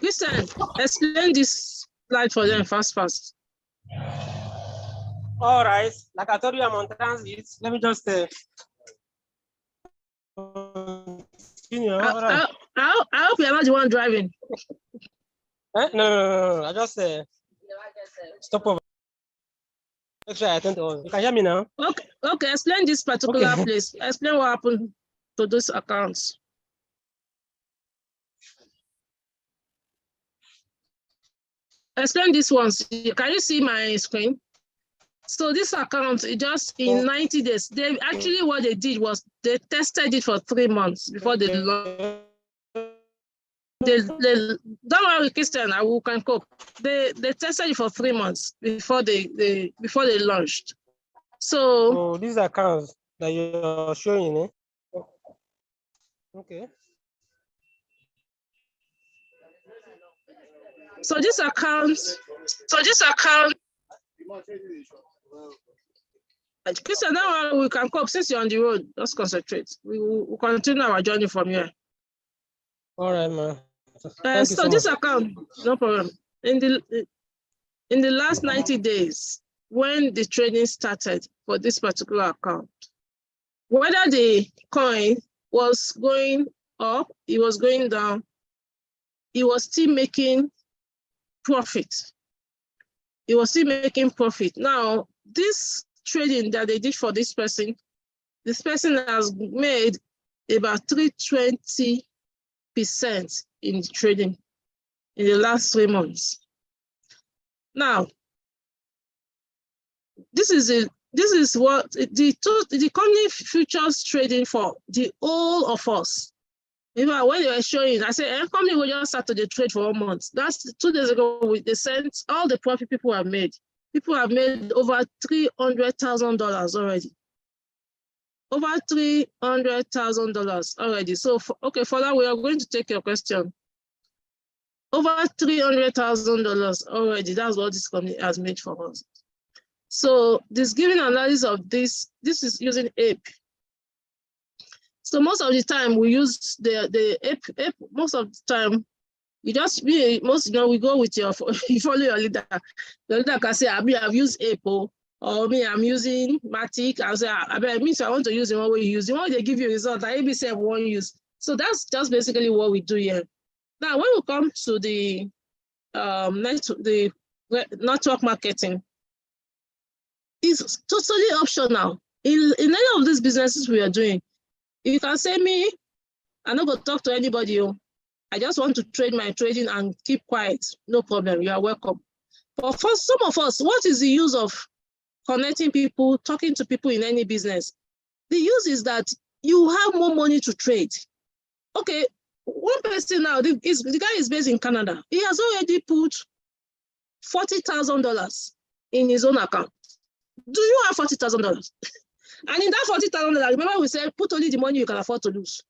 Listen, explain this slide for them fast. All right, like I told you, I'm on transit. Let me just continue. All right. I hope you're not the one driving. No. I just stop over. Actually, I turned on. You can hear me now? Okay. Explain this particular place. Explain what happened to those accounts. Explain these ones. Can you see my screen? So this account, just in 90 days, they actually what they did was they tested it for 3 months before they launched. Don't worry, Christian, I can cope. They tested it for 3 months before they launched. So these accounts that you're showing, eh? Okay. So this account. Christian, now we can come since you're on the road. Let's concentrate. We'll continue our journey from here. All right, man. Thank you So so this much. account, no problem. In the last 90 days, when the trading started for this particular account, whether the coin was going up, it was going down, it was still making profit. It was still making profit. Now, this trading that they did for this person has made about 320% in trading in the last 3 months. Now, this is what the company futures trading for the all of us. When they were showing, I said, a company will just start to trade for 1 month. That's 2 days ago. They sent all the profit people have made. People have made over $300,000 already. Over $300,000 already. So, okay, for that, we are going to take your question. Over $300,000 already. That's what this company has made for us. So, this giving analysis of this is using APE. So most of the time we use the APE. Most of the time, we go with you follow your leader. The leader can say, I've used APE, or me, I'm using Matic. I'll say, I mean, so I want to use the one we use. The one they give you result, I ABC won't use. So that's just basically what we do here. Now, when we come to the network marketing, it's totally optional. In any of these businesses we are doing, you can say me, I'm not going to talk to anybody. I just want to trade my trading and keep quiet. No problem. You are welcome. But for some of us, what is the use of connecting people, talking to people in any business? The use is that you have more money to trade. Okay, one person now, the guy is based in Canada. He has already put $40,000 in his own account. Do you have $40,000? And in that $40,000, remember we said, put only the money you can afford to lose.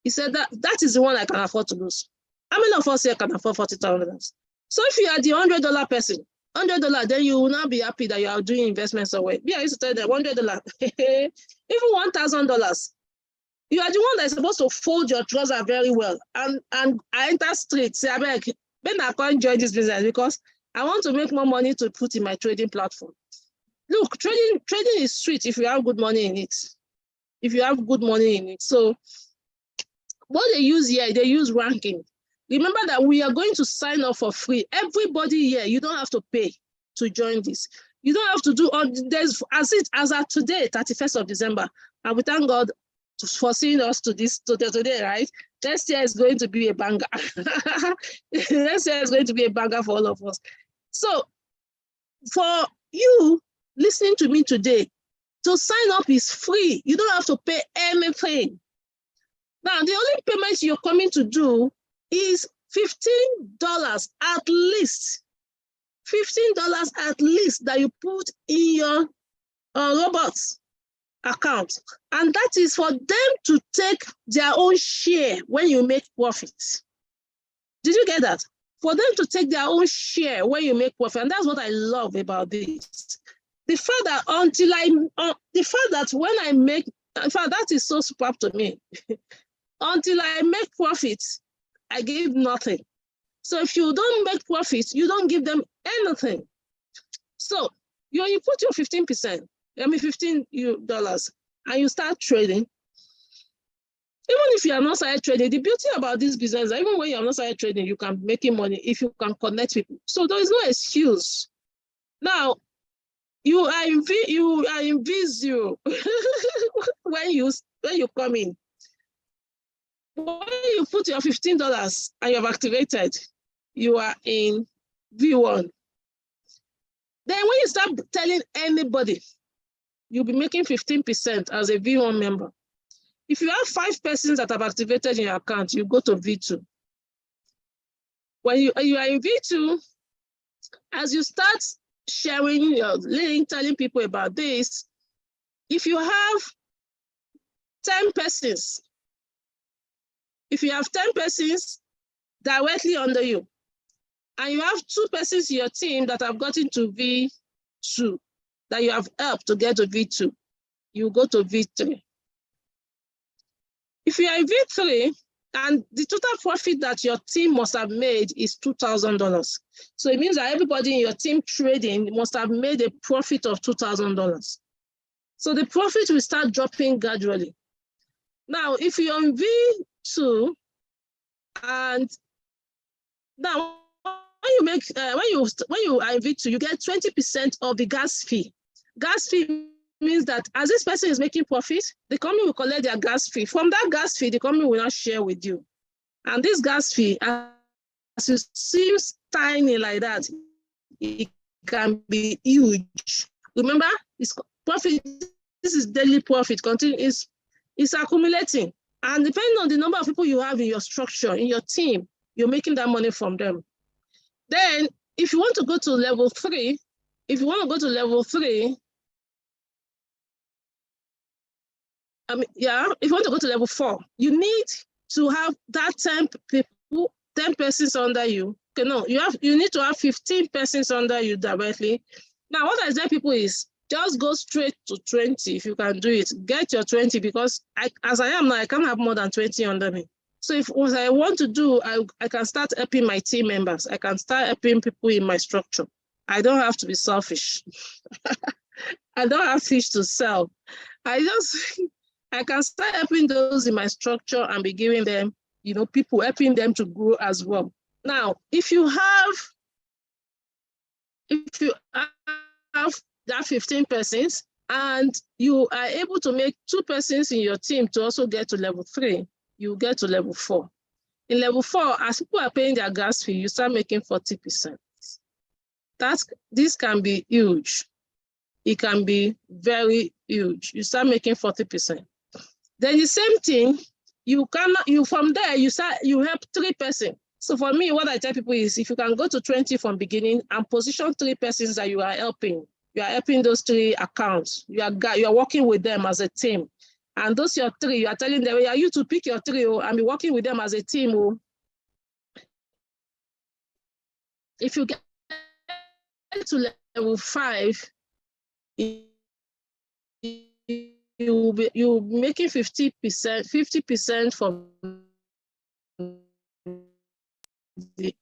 He said that is the one I can afford to lose. How many of us here can afford $40,000? So if you are the $100 person, $100, then you will not be happy that you are doing investments somewhere. I used to tell them $100, even $1,000. You are the one that is supposed to fold your trouser very well. And I enter street, say, I beg, then I can't join this business because I want to make more money to put in my trading platform. Look, trading is sweet if you have good money in it. If you have good money in it. So what they use here, they use ranking. Remember that we are going to sign up for free. Everybody here, you don't have to pay to join this. You don't have to do all this as at today, 31st of December. And we thank God for seeing us to today, right? Next year is going to be a banger. Next year is going to be a banger for all of us. So for you listening to me today, to sign up is free. You don't have to pay anything. Now, the only payment you're coming to do is $15 at least. $15 at least that you put in your robots account. And that is for them to take their own share when you make profits. Did you get that? For them to take their own share when you make profit. And that's what I love about this. The fact that when I make, in fact, that is so superb to me. Until I make profits, I give nothing. So if you don't make profits, you don't give them anything. So you put your 15%, $15, and you start trading. Even if you are not started trading, the beauty about this business, even when you are not started trading, you can be making money if you can connect people. So there is no excuse. Now, you are in V0 when you come in. When you put your $15 and you have activated, you are in V1. Then when you start telling anybody, you'll be making 15% as a V1 member. If you have 5 persons that have activated in your account, you go to V2. When you are in V2, as you start sharing your link, telling people about this, if you have 10 persons, if you have 10 persons directly under you, and you have 2 persons in your team that have gotten to V2, that you have helped to get to V2, you go to V3. If you are in V3, and the total profit that your team must have made is $2,000. So it means that everybody in your team trading must have made a profit of $2,000. So the profit will start dropping gradually. Now, if you're on V2, and now when you make when you are in V2, you get 20% of the gas fee. Gas fee means that as this person is making profit, the company will collect their gas fee. From that gas fee, the company will not share with you. And this gas fee, as it seems tiny like that, it can be huge. Remember, it's profit. This is daily profit. It's accumulating. And depending on the number of people you have in your structure, in your team, you're making that money from them. Then, if you want to go to level 3, if you want to go to level 3, if you want to go to level 4, you need to have that 10 people, 10 persons under you. Okay, no, you need to have 15 persons under you directly. Now, what I tell people is just go straight to 20 if you can do it. Get your 20, because as I am now, I can't have more than 20 under me. So if what I want to do, I can start helping my team members. I can start helping people in my structure. I don't have to be selfish. I don't have fish to sell. I can start helping those in my structure and be giving them, people, helping them to grow as well. Now, if you have that 15 persons and you are able to make 2 persons in your team to also get to level 3, you get to level 4. In level 4, as people are paying their gas fee, you start making 40%. This can be huge. It can be very huge. You start making 40%. Then the same thing, from there, you help 3 persons. So for me, what I tell people is, if you can go to 20 from beginning and position 3 persons that you are helping those 3 accounts. You are working with them as a team. And those your 3, you are telling them, you to pick your 3 and be working with them as a team. If you get to level 5, you'll be making 50% from the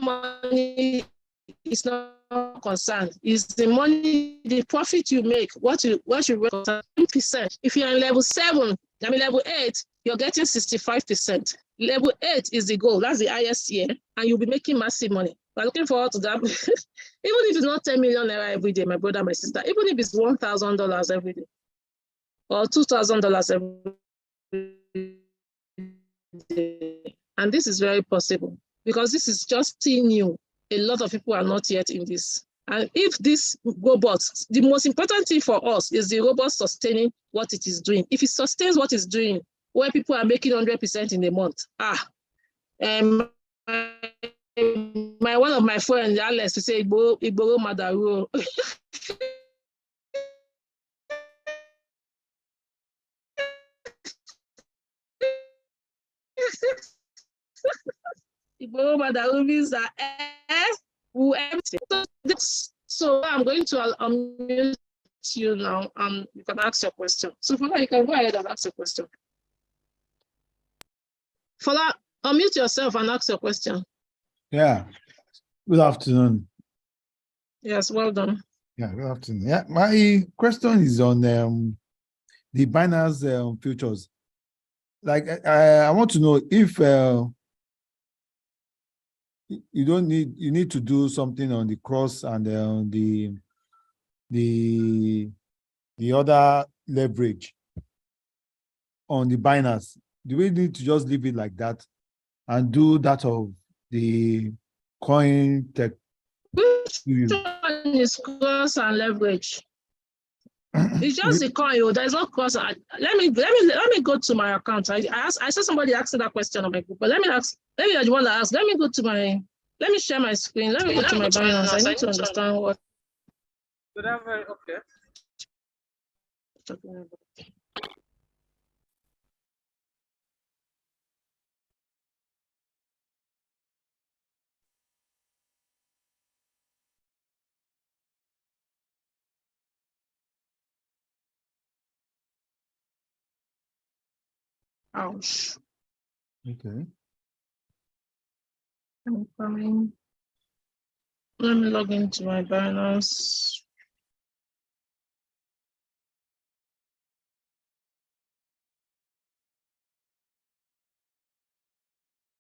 money is not concerned. It's the money, the profit you make, what you record 10%. If you're in level 7, level 8, you're getting 65%. Level 8 is the goal. That's the highest year, and you'll be making massive money. We're looking forward to that. Even if it's not 10 million naira every day, my brother, my sister, even if it's $1,000 every day or $2,000 every day. And this is very possible because this is just still new. A lot of people are not yet in this. And if this robot, the most important thing for us is the robot sustaining what it is doing. If it sustains what it's doing, where people are making 100% in a month, one of my friends, Alex, to say, Igboro Madaru. Igboro Madaru means that will empty. So I'm going to unmute you now, and you can ask your question. So Fola, you can go ahead and ask your question. Fola, unmute yourself and ask your question. Yeah. Good afternoon. Yes, well done. Yeah, good afternoon. Yeah, my question is on the Binance futures. Like, I want to know if you need to do something on the cross and the other leverage on the Binance. Do we need to just leave it like that and do that of the Cointech2u? Which one is cross and leverage? It's just a coin. There's no cross. Let me go to my account. I saw somebody asking that question on my group, but let me I want to ask. Let me share my screen. Let me go to my Binance. I need to understand what. Okay. Ouch. Okay. I'm coming. Let me log into my Binance.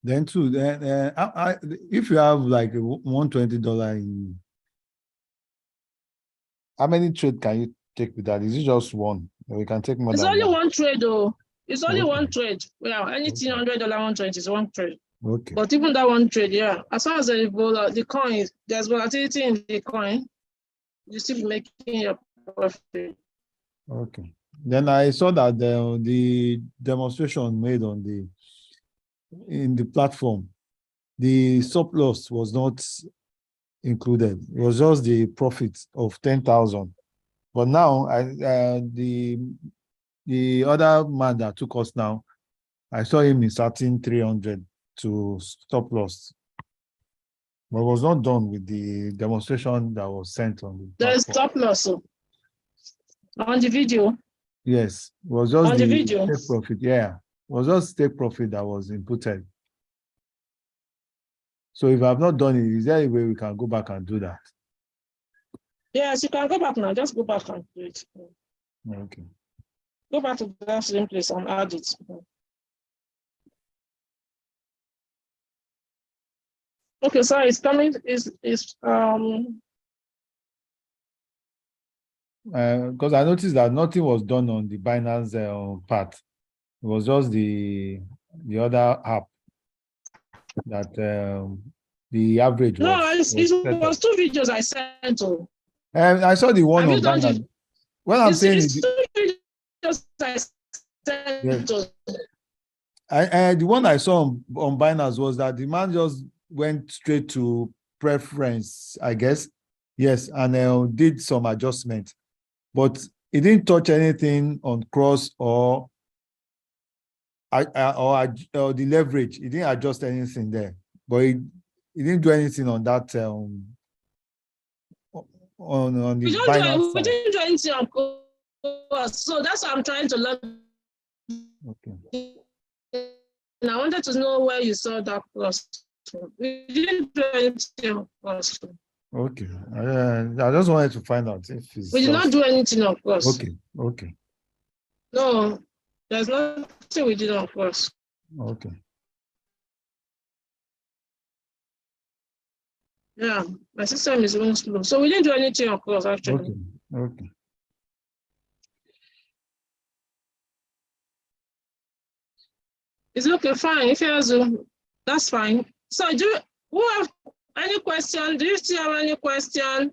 Then too, if you have like $120 in, how many trade can you take with that? Is it just one? Or you can take more It's than only one? one trade though. It's only Okay. one trade. Well, anything $100, 120 is one trade. Okay. But even that one trade, yeah, as long as the coin, there's volatility in the coin, you still be making your profit. Okay. Then I saw that the demonstration made in the platform, the surplus was not included. It was just the profit of 10,000. But now the other man that took us now, I saw him inserting 300 to stop loss. But it was not done with the demonstration that was sent on the There's platform. stop loss on the video. Yes, it was just On the the video. take profit. Yeah, it was just take profit that was inputted. So if I've not done it, is there a way we can go back and do that? Yes, you can go back now. Just go back and do it. Okay. Go back to that same place and add it. Okay, so it's coming. Because I noticed that nothing was done on the Binance part. It was just the other app that the average No, was it set up. was 2 videos I sent to. And I saw the one Have you on done Binance. the? What I'm saying It's is, 2 videos I yes, sent to. the one I saw on Binance was that the man just went straight to preference, I guess. Yes, and did some adjustment, but he didn't touch anything on cross or the leverage. He didn't adjust anything there, but he didn't do anything on that on the Binance We side. didn't do anything on course, so that's what I'm trying to learn. Okay. And I wanted to know where you saw that course. We didn't do anything on course. Okay. I just wanted to find out if it's We did just not do anything on course. okay. Okay. No, there's nothing we did on course. Okay. Yeah, my system is going slow. So we didn't do anything on course actually. Okay. Okay. It's okay, fine. If you have Zoom, that's fine. So who have any question? Do you still have any question?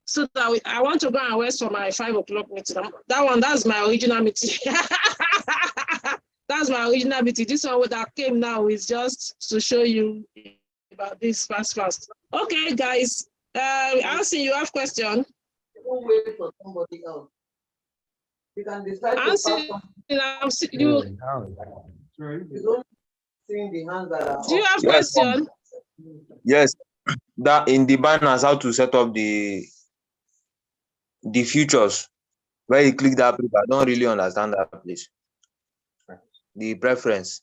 So that I want to go and rest for my 5 o'clock meeting. That's my original meeting. That's my original meeting. This one that came now is just to show you about this fast. Okay, guys. Ansi, you have question? Don't wait for somebody else. You can decide Ansi, to you don't seeing the hands that are do you up. have Yes, question? yes. That in the Binance, how to set up the futures. Where you click that place, I don't really understand that place. The preference.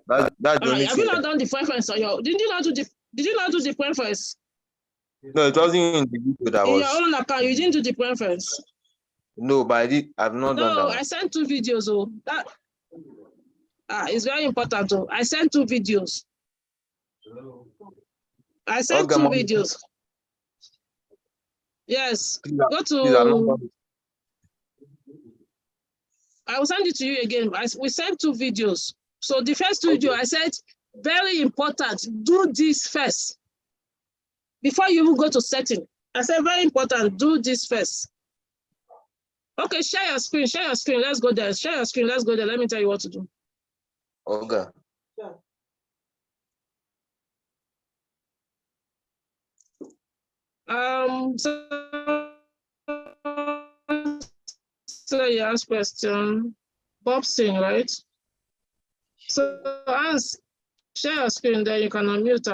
That's the only Have you thing. not done the preference on your? Did you not do the preference No, it wasn't in the video that in was. your own account? You didn't do the preference. No, but I've not done that No, one. I sent 2 videos. Oh, that it's very important. Oh, I sent 2 videos. I sent Okay, 2 Mom. videos. Yes, Please, go I've not to. done it. I will send it to you again. We sent 2 videos. So the first video, I said, very important. Do this first before you even go to setting. I said, very important. Do this first. Okay, share your screen. Share your screen. Let's go there. Share your screen. Let's go there. Let me tell you what to do. Okay. So you ask question. Bob Singh, right? So share your screen there. You can unmute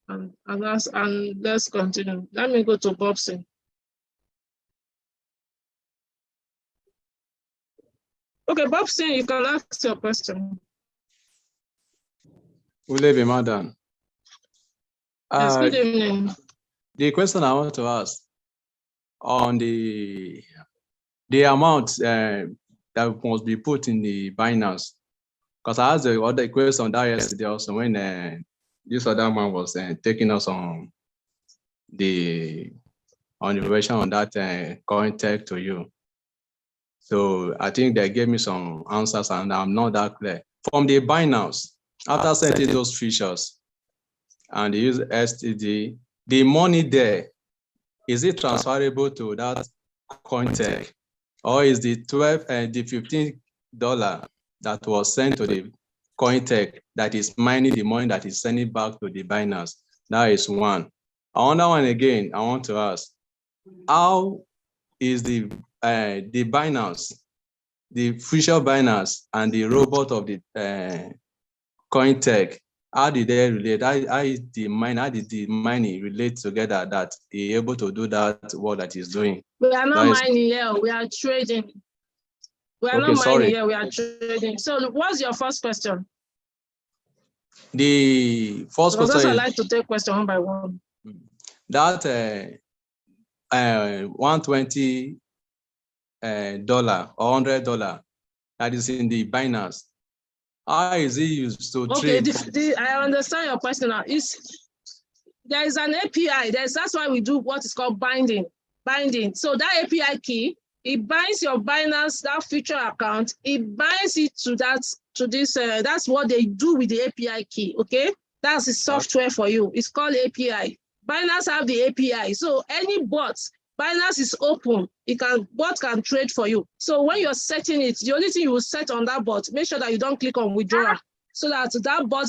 and ask, and let's continue. Let me go to Bob Singh. Okay, Bobson, you can ask your question. Ule Madam. Yes, good evening. The question I want to ask on the amount that must be put in the Binance, because I asked the other question that yesterday also when this other man was taking us on the version on that Cointech2u. So I think they gave me some answers and I'm not that clear. From the Binance, after setting those features and they use STD, the money there, is it transferable to that Cointech? Or is the $15 that was sent to the Cointech that is mining the money that is sending back to the Binance? That is one. Another one again, I want to ask, how is the Binance, the official Binance and the robot of the Cointech, how did they relate? How did the mining relate together that he able to do that work that he's doing? We are not mining here, we are trading. We are not mining here, we are trading. So what's your first question? The first question I like to take question one by one. That $120 or $100 that is in the Binance, how is it used to trade? I understand your question now. There is an API. That's why we do what is called binding. So that API key, it binds your Binance, that future account, it binds it to this. That's what they do with the API key. Okay, that's the software for you. It's called API. Binance have the API. So any bot, Binance is open. Bot can trade for you. So when you're setting it, the only thing you will set on that bot, make sure that you don't click on withdraw, so that bot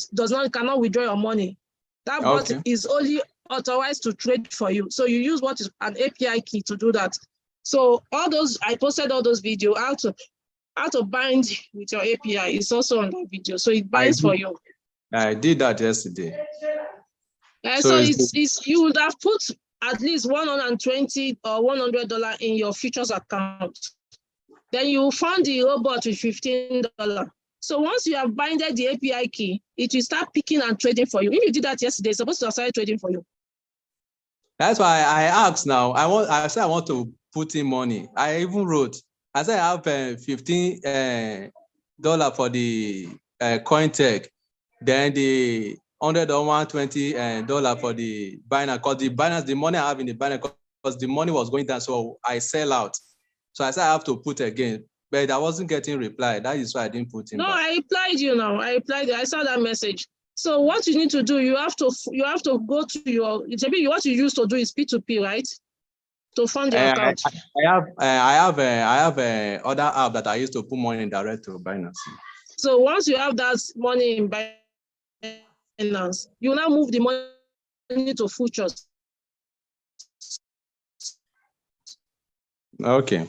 cannot withdraw your money. That bot is only authorized to trade for you. So you use what is an API key to do that. So I posted all those videos, how to bind with your API. It's also on that video. So it binds for you. I did that yesterday. So you would have put at least $120 or $100 in your futures account. Then you fund the robot with $15. So once you have binded the API key, it will start picking and trading for you. If you did that yesterday, it's supposed to have started trading for you. That's why I asked now. I said I want to put in money. I even wrote. I said I have $15 for the Cointech, then the $100 or $120 for the Binance. Because the Binance, the money I have in the Binance, because the money was going down, so I sell out. So I said I have to put again, but I wasn't getting reply. That is why I didn't put in. No, back. I replied you now. I saw that message. So what you need to do, you have to go to your. What you used to do is P2P, right? To fund your account. I have other app that I used to put money in direct to Binance. So once you have that money in Binance, you now move the money to futures. Okay.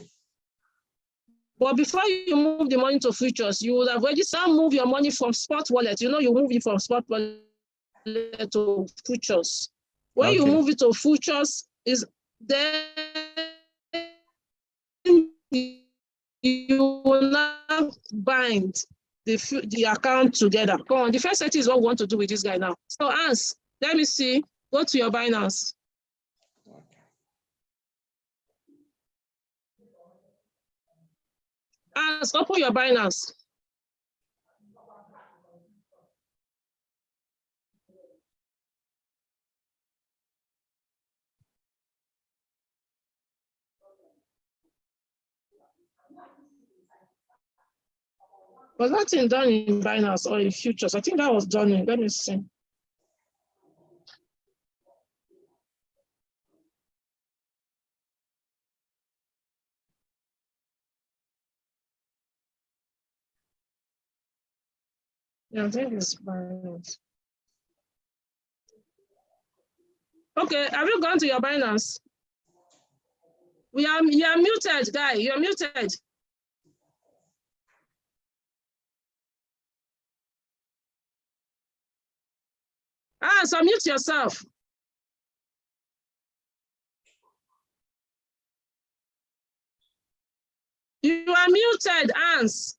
But before you move the money to futures, you would have already move your money from spot wallet. You move it from spot wallet to futures. When you move it to futures, then you will now bind the account together. Come on, the first setting is what we want to do with this guy now. So Hans, let me see. Go to your Binance. Hans, open your Binance. Was that thing done in Binance or in futures? I think that was done in, let me see. Yeah, I think it's Binance. Okay, have you gone to your Binance? You are muted, guy. You're muted. So mute yourself. You are muted, Hans.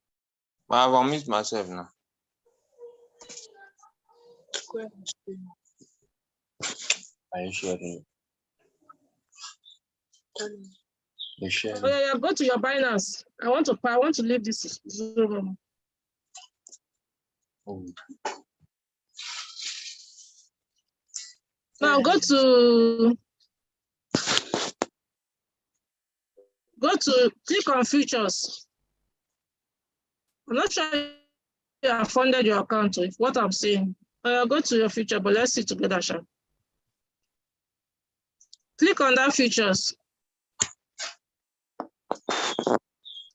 I've unmute myself now. Are you sharing? You sharing? Oh yeah, go to your Binance. I want to leave this Zoom. Oh. Now go to click on futures. I'm not sure you have funded your account with what I'm saying. Go to your future, but let's see together, Sha. Click on that futures.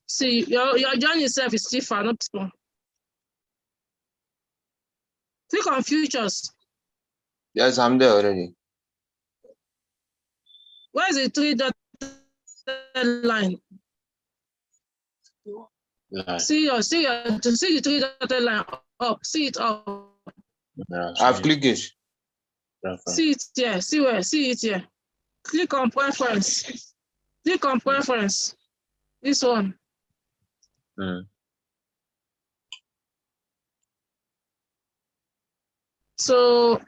See, your journey itself is still far, not small. Click on futures. Yes, I'm there already. Where is the 3-dot line? Yeah. See the 3-dot line up. See it up. Yeah. I've clicked it. See it here. See where? See it here. Click on preference. Click on preference. This one. So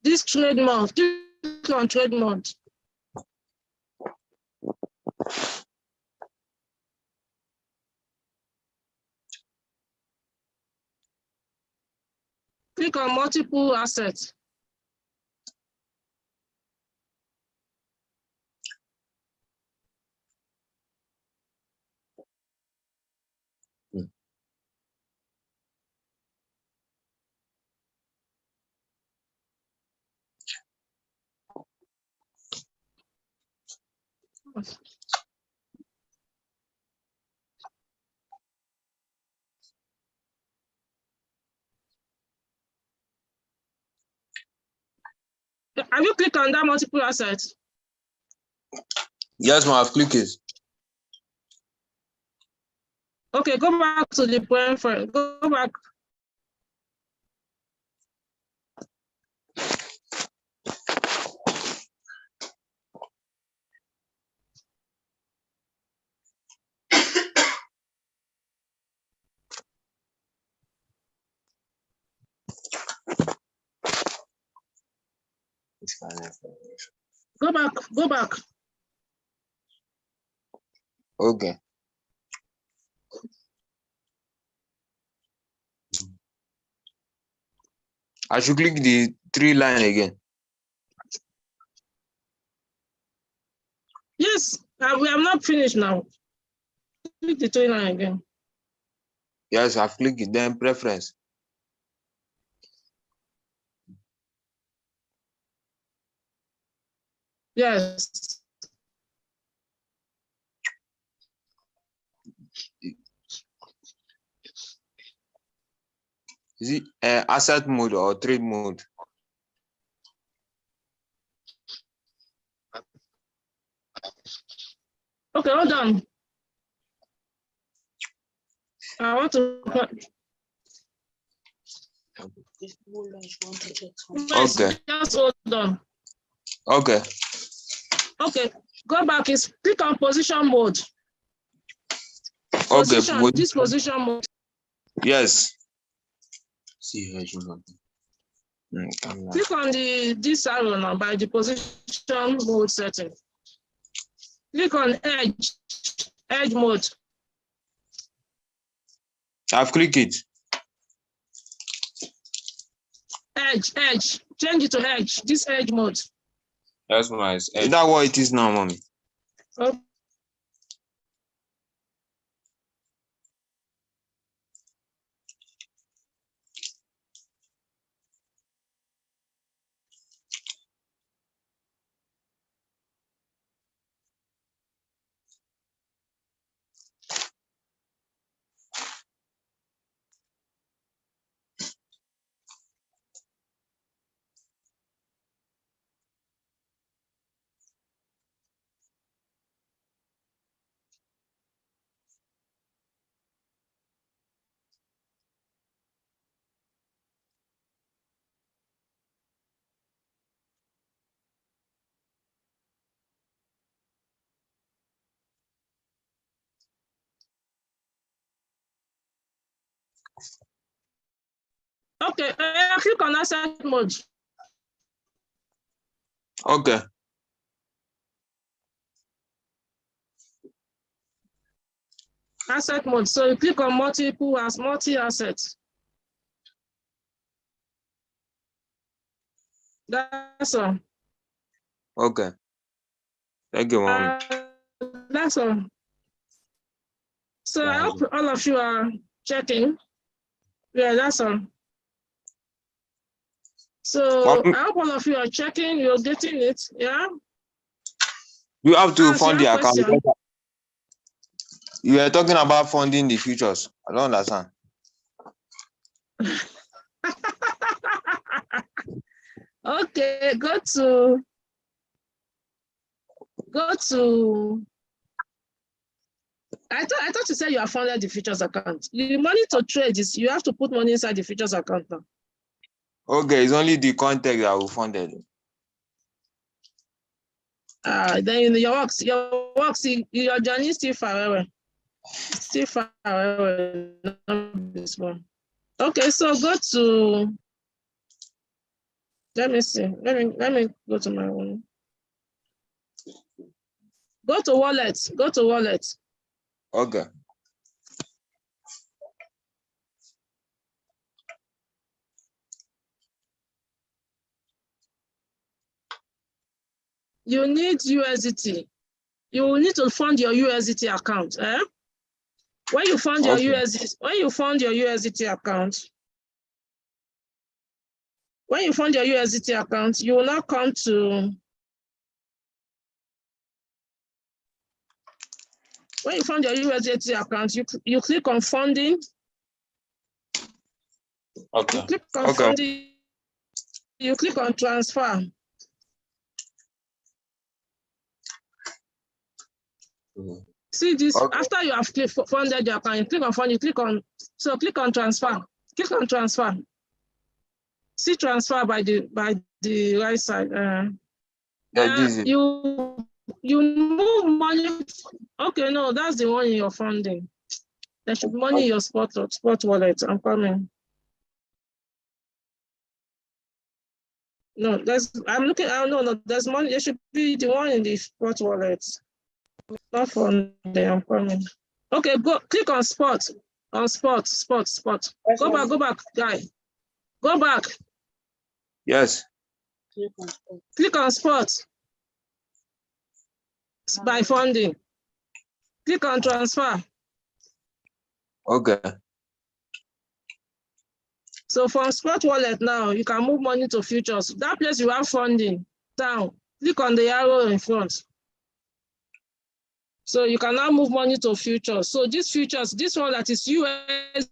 this trade mode. Click on trade mode. Click on multiple assets. Have you clicked on that multiple assets? Yes, ma'am, I've clicked it. Okay, go back to the preference. Go back. Go back. Go back. Okay. I should click the 3 line again. Yes, we have not finished now. Click the 3 line again. Yes, I've clicked it. Then preference. Yes. Is it asset mode or trade mode? Okay, hold on. I want to. Yes, Okay. just hold on. Okay. Okay, go back. Is click on position mode. Okay. This position mode. Yes. See here, Click on this arrow now by the position mode setting. Click on edge mode. I've clicked it. Edge. Change it to edge. This edge mode. That's nice. Is that what it is now, mommy? Okay. Okay, click on asset mode. Okay. Asset mode. So you click on multi-assets. That's all. Okay. Thank you, Mom. That's all. So I hope all of you are checking. Yeah, that's all. So I hope all of you are checking. You're getting it. Yeah. You have to Answer fund the your account. question. You were talking about funding the futures. I don't understand. Okay, go to. I thought you said you have funded the futures account. The money to trade is you have to put money inside the futures account now. Okay, it's only the Cointech that will fund it. Then your works, your journey is still far away. Still far away. This one. Okay, so go to. Let me see. Let me go to my one. Go to wallet. Go to wallet. Okay. You need USDT. You will need to fund your USDT account. When you fund your USDT, account, you will now come to. When you fund your USDT account, you click on funding. Okay. You click on funding. You click on transfer. See this, after you have funded your account, you click on fund, click on transfer. Click on transfer. See transfer by the right side. You move money. Okay, no, that's the one in your funding. There should be money in your spot wallet. I'm coming. No, I'm looking. No, there's money. There should be the one in the spot wallet. Not from there. I'm coming. Okay, go click on spot. On spot. Go back, guy. Go back. Yes. Click on spot. By funding. Click on transfer. Okay. So from spot wallet now, you can move money to futures. That place you have funding down. Click on the arrow in front. So you can now move money to futures. So these futures, this one that is USDM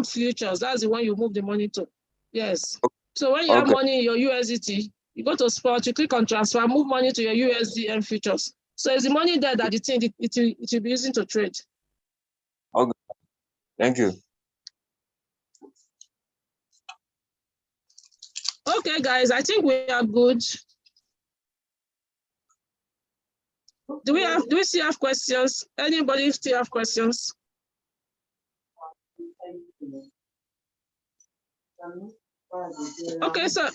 futures, that's the one you move the money to. Yes. So when you have money in your USDT, you go to spot, you click on transfer, move money to your USDM futures. So it's the money there that it will be using to trade. Okay. Thank you. Okay, guys, I think we are good. Do we still have questions? Anybody still have questions? Okay, so.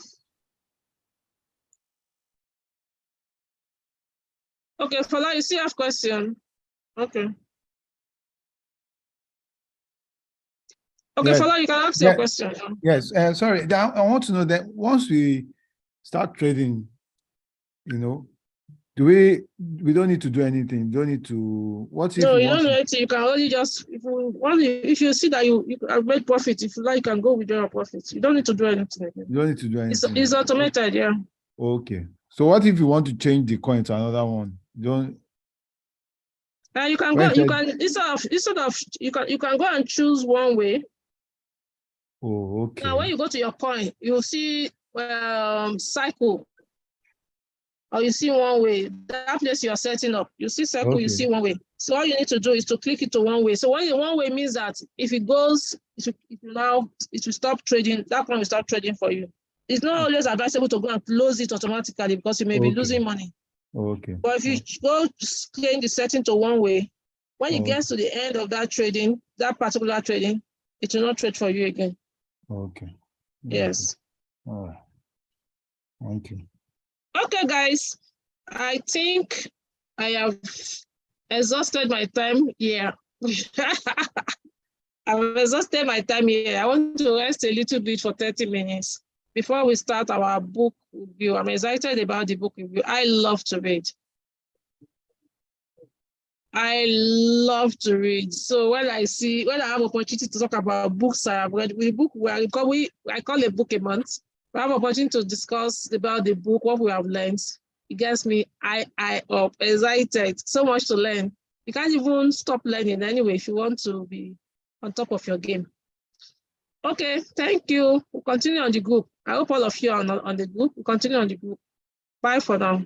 Okay, Fala, you still have question? Okay. Okay, yes. Fala, you can ask your question. Yes, sorry, I want to know that once we start trading, we don't need to do anything. Don't need to. What if? No, you don't know anything. You can only just if you see that you have made profit, if you like, you can go with your profit. You don't need to do anything. You don't need to do anything. It's automated, yeah. Okay. So what if you want to change the coin to another one? You can go. You can instead of you can go and choose one way. Oh, okay. Now, when you go to your coin, you'll see cycle. Or you see one way. That place you are setting up, you see circle, okay. You see one way. So all you need to do is to click it to one way. So one way means that if it goes, it will stop trading. That one will stop trading for you. It's not always advisable to go and close it automatically because you may be losing money. Okay. But if you go change the setting to one way, When it Okay. gets to the end of that trading, that particular trading, it will not trade for you again. Okay. Yes. All right. Thank you. Okay, guys. I think I have exhausted my time here. I've exhausted my time here. I want to rest a little bit for 30 minutes before we start our book review. I'm excited about the book review. I love to read. I love to read. So when I have opportunity to talk about books I have read, I call a book a month. We have opportunity to discuss about the book, what we have learned. It gets me up, excited, so much to learn. You can't even stop learning anyway if you want to be on top of your game. Okay, thank you. We'll continue on the group. I hope all of you are on the group. We'll continue on the group. Bye for now.